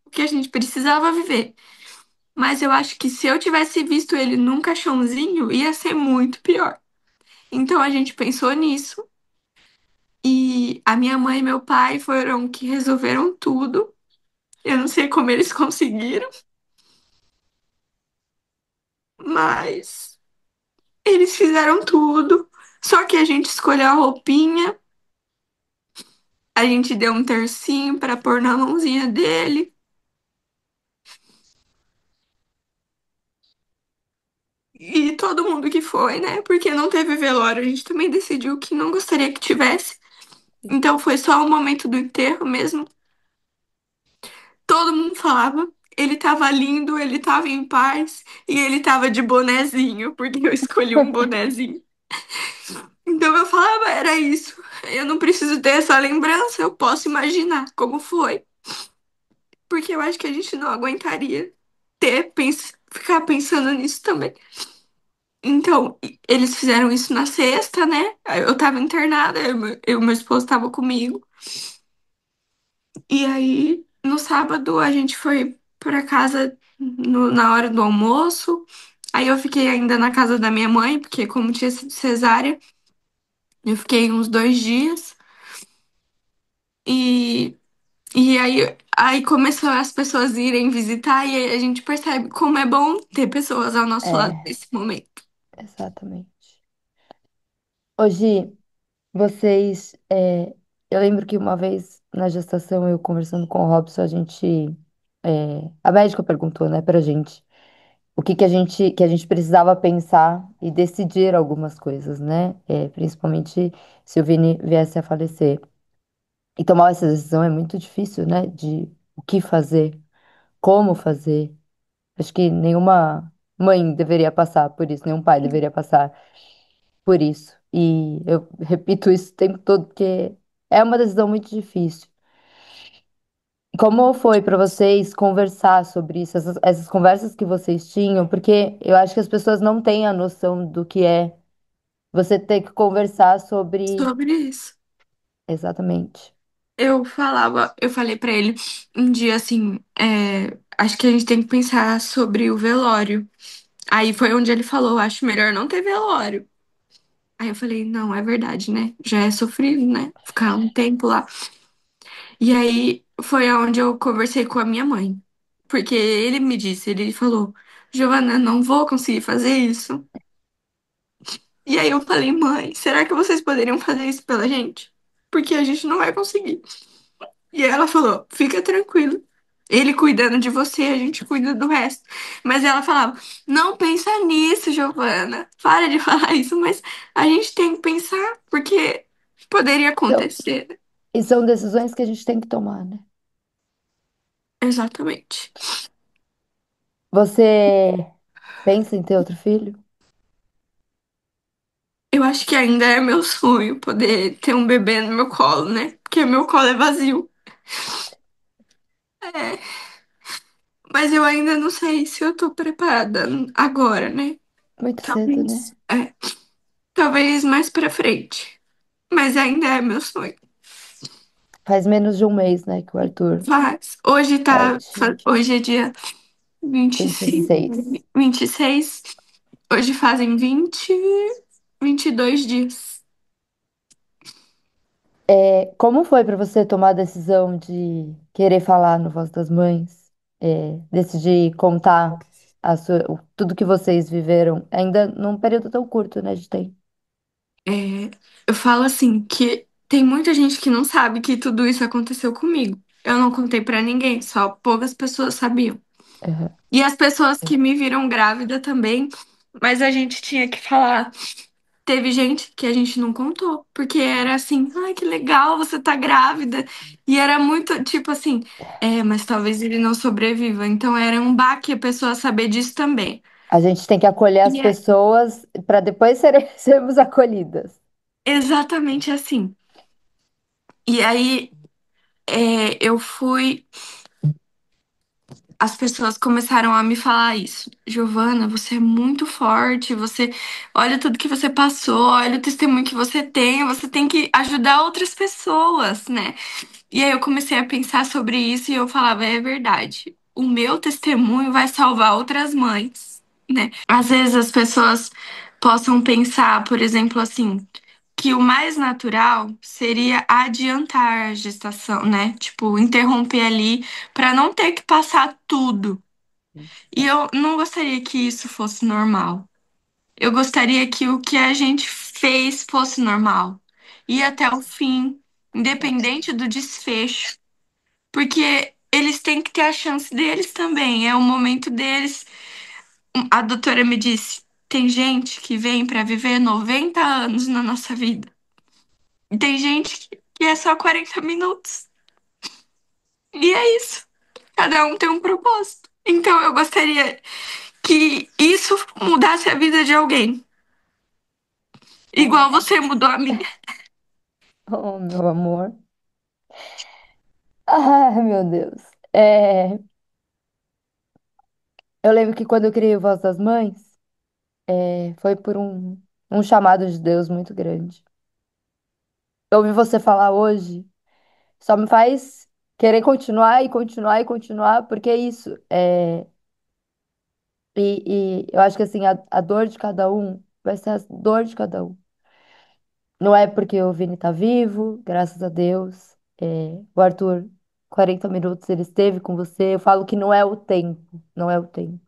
o que a gente precisava viver. Mas eu acho que se eu tivesse visto ele num caixãozinho, ia ser muito pior. Então a gente pensou nisso e a minha mãe e meu pai foram que resolveram tudo. Eu não sei como eles conseguiram, mas eles fizeram tudo. Só que a gente escolheu a roupinha, a gente deu um tercinho para pôr na mãozinha dele e todo mundo que foi, né? Porque não teve velório, a gente também decidiu que não gostaria que tivesse. Então foi só o momento do enterro mesmo. Todo mundo falava, ele tava lindo, ele tava em paz e ele tava de bonezinho, porque eu escolhi um bonezinho. Então eu falava, era isso. Eu não preciso ter essa lembrança, eu posso imaginar como foi. Porque eu acho que a gente não aguentaria ficar pensando nisso também. Então, eles fizeram isso na sexta, né? Aí eu tava internada, meu esposo tava comigo. E aí, no sábado, a gente foi pra casa na hora do almoço. Aí eu fiquei ainda na casa da minha mãe, porque como tinha sido cesárea, eu fiquei uns 2 dias. E, aí começou as pessoas irem visitar e aí a gente percebe como é bom ter pessoas ao nosso lado É, nesse momento. exatamente. Hoje, vocês. Eu lembro que uma vez na gestação, eu conversando com o Robson, a gente. A médica perguntou, né, pra gente o que que a gente precisava pensar e decidir algumas coisas, né? Principalmente se o Vini viesse a falecer. E tomar essa decisão é muito difícil, né? De o que fazer, como fazer. Acho que nenhuma mãe deveria passar por isso, nenhum pai deveria passar por isso. E eu repito isso o tempo todo porque é uma decisão muito difícil. Como foi para vocês conversar sobre isso, essas conversas que vocês tinham? Porque eu acho que as pessoas não têm a noção do que é você ter que conversar sobre. Sobre isso. Exatamente. Eu falei pra ele um dia assim, acho que a gente tem que pensar sobre o velório. Aí foi onde ele falou, acho melhor não ter velório. Aí eu falei, não, é verdade, né? Já é sofrido, né? Ficar um tempo lá. E aí foi onde eu conversei com a minha mãe. Porque ele me disse, ele falou, Giovana, não vou conseguir fazer isso. E aí eu falei, mãe, será que vocês poderiam fazer isso pela gente? Porque a gente não vai conseguir. E ela falou: fica tranquilo. Ele cuidando de você, a gente cuida do resto. Mas ela falava: não pensa nisso, Giovana. Para de falar isso, mas a gente tem que pensar porque poderia Então, acontecer. e são decisões que a gente tem que tomar, né? Exatamente. Você pensa em ter outro filho? Eu acho que ainda é meu sonho poder ter um bebê no meu colo, né? Porque meu colo é vazio. É, mas eu ainda não sei se eu tô preparada agora, né? Muito cedo, Talvez, né? talvez mais pra frente. Mas ainda é meu sonho. Faz menos de um mês, né, que o Arthur Faz. partiu. Hoje é dia Vinte e 25, seis. 26. Hoje fazem 22 dias. Como foi para você tomar a decisão de querer falar no Voz das Mães? Decidir contar tudo que vocês viveram, ainda num período tão curto, né, de tempo? É, eu falo assim que tem muita gente que não sabe que tudo isso aconteceu comigo. Eu não contei pra ninguém, só poucas pessoas sabiam. Aham. E as pessoas que me viram grávida também, mas a gente tinha que falar. Teve gente que a gente não contou, porque era assim, ai, que legal, você tá grávida. E era muito, tipo assim, mas talvez ele não sobreviva. Então era um baque a pessoa saber disso também. A gente tem que acolher as E é pessoas para depois sermos acolhidas. exatamente assim. E aí eu fui. As pessoas começaram a me falar isso. Giovana, você é muito forte, olha tudo que você passou, olha o testemunho que você tem que ajudar outras pessoas, né? E aí eu comecei a pensar sobre isso e eu falava, é verdade. O meu testemunho vai salvar outras mães, né? Às vezes as pessoas possam pensar, por exemplo, assim, que o mais natural seria adiantar a gestação, né? Tipo, interromper ali para não ter que passar tudo. E eu não gostaria que isso fosse normal. Eu gostaria que o que a gente fez fosse normal. Ir até o fim, independente do desfecho. Porque eles têm que ter a chance deles também. É o momento deles. A doutora me disse: tem gente que vem pra viver 90 anos na nossa vida. E tem gente que é só 40 minutos. E é isso. Cada um tem um propósito. Então eu gostaria que isso mudasse a vida de alguém. Oh, Igual você mudou a minha. oh, meu amor. Ai, meu Deus. É, eu lembro que quando eu criei o Voz das Mães, foi por um chamado de Deus muito grande. Ouvir você falar hoje só me faz querer continuar e continuar e continuar, porque é isso. E eu acho que assim, a dor de cada um vai ser a dor de cada um. Não é porque o Vini tá vivo, graças a Deus. O Arthur, 40 minutos ele esteve com você. Eu falo que não é o tempo, não é o tempo.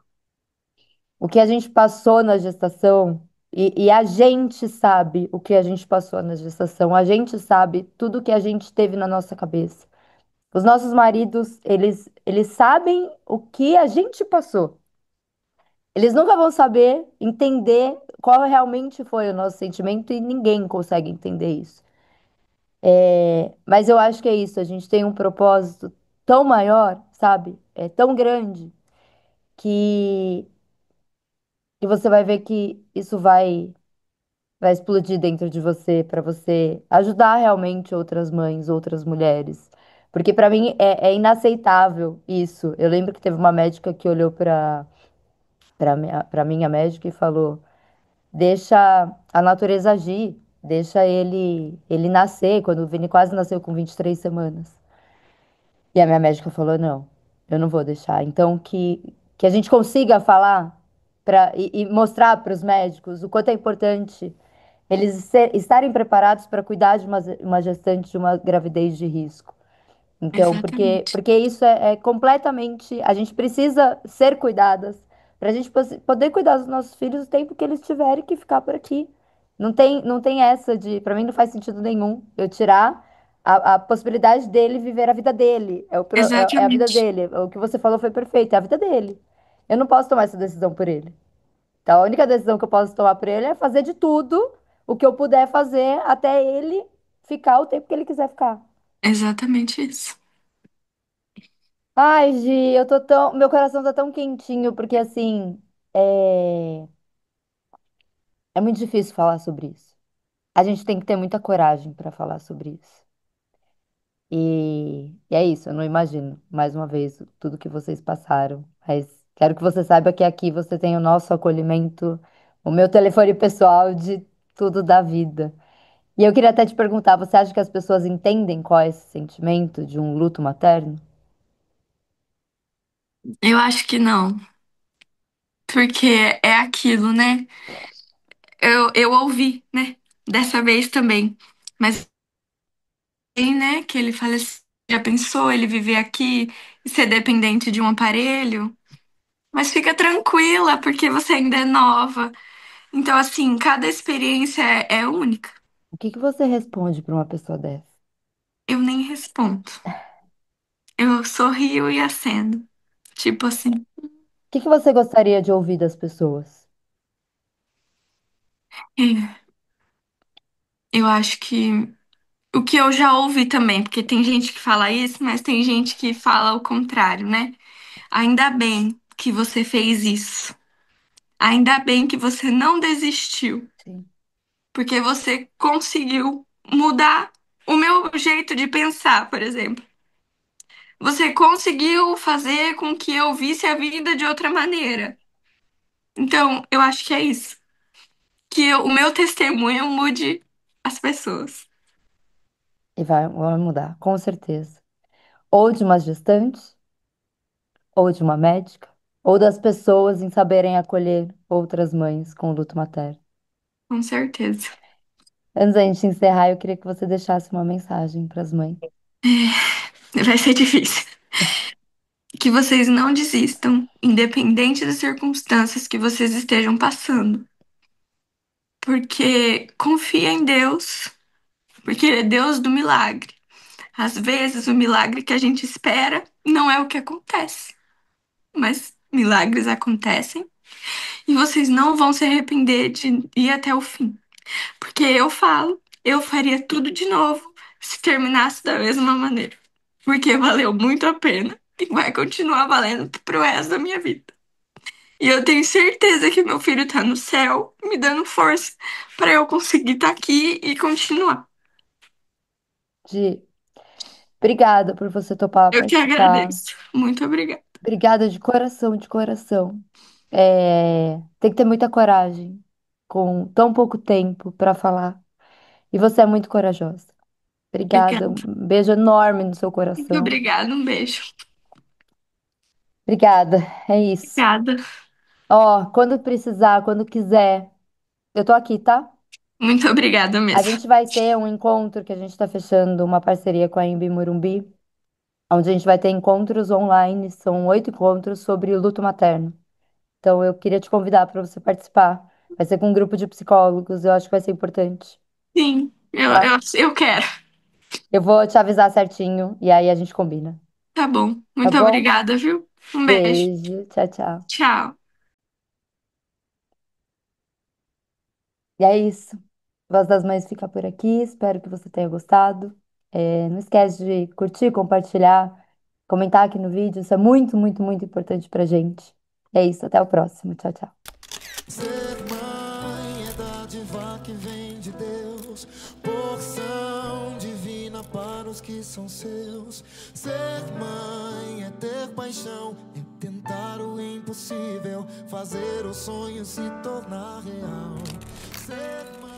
O que a gente passou na gestação, e a gente sabe o que a gente passou na gestação, a gente sabe tudo que a gente teve na nossa cabeça. Os nossos maridos, eles sabem o que a gente passou. Eles nunca vão saber entender qual realmente foi o nosso sentimento e ninguém consegue entender isso. Mas eu acho que é isso, a gente tem um propósito tão maior, sabe? É tão grande que, que você vai ver que isso vai explodir dentro de você para você ajudar realmente outras mães, outras mulheres. Porque para mim é inaceitável isso. Eu lembro que teve uma médica que olhou para minha médica e falou: deixa a natureza agir, deixa ele nascer. Quando o Vini quase nasceu com 23 semanas. E a minha médica falou: não, eu não vou deixar. Então, que a gente consiga falar e mostrar para os médicos o quanto é importante eles estarem preparados para cuidar de uma gestante de uma gravidez de risco. Então, Exatamente. porque isso é completamente. A gente precisa ser cuidadas para a gente poder cuidar dos nossos filhos o tempo que eles tiverem que ficar por aqui. Não tem essa de. Para mim, não faz sentido nenhum eu tirar a possibilidade dele viver a vida dele. É a vida Exatamente. dele. O que você falou foi perfeito, é a vida dele. Eu não posso tomar essa decisão por ele. Então, a única decisão que eu posso tomar por ele é fazer de tudo o que eu puder fazer até ele ficar o tempo que ele quiser ficar. Exatamente isso. Ai, Gi, eu tô tão. Meu coração tá tão quentinho, porque assim. É, é muito difícil falar sobre isso. A gente tem que ter muita coragem pra falar sobre isso. E é isso, eu não imagino, mais uma vez, tudo que vocês passaram. Mas quero que você saiba que aqui você tem o nosso acolhimento, o meu telefone pessoal de tudo da vida. E eu queria até te perguntar, você acha que as pessoas entendem qual é esse sentimento de um luto materno? Eu acho que não, porque é aquilo, né? Eu ouvi, né? Dessa vez também. Mas tem, né, que ele fala assim, já pensou ele viver aqui e ser dependente de um aparelho? Mas fica tranquila, porque você ainda é nova. Então, assim, cada experiência é única. O que que você responde pra uma pessoa dessa? Eu nem respondo. Eu sorrio e aceno. Tipo assim, O que que você gostaria de ouvir das pessoas? é, eu acho que o que eu já ouvi também, porque tem gente que fala isso, mas tem gente que fala o contrário, né? Ainda bem que você fez isso. Ainda bem que você não desistiu, Sim. porque você conseguiu mudar o meu jeito de pensar, por exemplo. Você conseguiu fazer com que eu visse a vida de outra maneira. Então, eu acho que é isso. O meu testemunho mude as pessoas. E vai mudar, com certeza. Ou de uma gestante, ou de uma médica, ou das pessoas em saberem acolher outras mães com luto materno. Com certeza. Antes da gente encerrar, eu queria que você deixasse uma mensagem para as mães. Vai ser difícil. Que vocês não desistam, independente das circunstâncias que vocês estejam passando. Porque confia em Deus, porque Ele é Deus do milagre. Às vezes, o milagre que a gente espera não é o que acontece, mas milagres acontecem. E vocês não vão se arrepender de ir até o fim. Porque eu falo, eu faria tudo de novo se terminasse da mesma maneira. Porque valeu muito a pena e vai continuar valendo pro resto da minha vida. E eu tenho certeza que meu filho tá no céu, me dando força pra eu conseguir estar aqui e continuar. Gi, obrigada por você topar Eu que participar. agradeço. Muito obrigada. Obrigada de coração, de coração. Tem que ter muita coragem com tão pouco tempo para falar. E você é muito corajosa. Obrigada. Obrigada. Um beijo enorme no seu Muito coração. obrigada. Um beijo. Obrigada. É isso. Obrigada. Ó, quando precisar, quando quiser, eu tô aqui, tá? Muito obrigada A mesmo. gente vai ter um encontro que a gente está fechando uma parceria com a Imbi Morumbi, onde a gente vai ter encontros online, são 8 encontros sobre luto materno. Então eu queria te convidar para você participar. Vai ser com um grupo de psicólogos, eu acho que vai ser importante, Sim, tá? eu quero. Eu vou te avisar certinho e aí a gente combina, Tá bom. tá Muito bom? obrigada, viu? Um beijo. Beijo, tchau, tchau. Tchau. E é isso. Voz das Mães fica por aqui. Espero que você tenha gostado. Não esquece de curtir, compartilhar, comentar aqui no vídeo. Isso é muito, muito, muito importante pra gente. É isso. Até o próximo. Tchau, tchau. Ser mãe é dádiva que vem de Deus, porção divina para os que são seus. Ser mãe é ter paixão, é tentar o impossível, fazer o sonho se tornar real. Ser mãe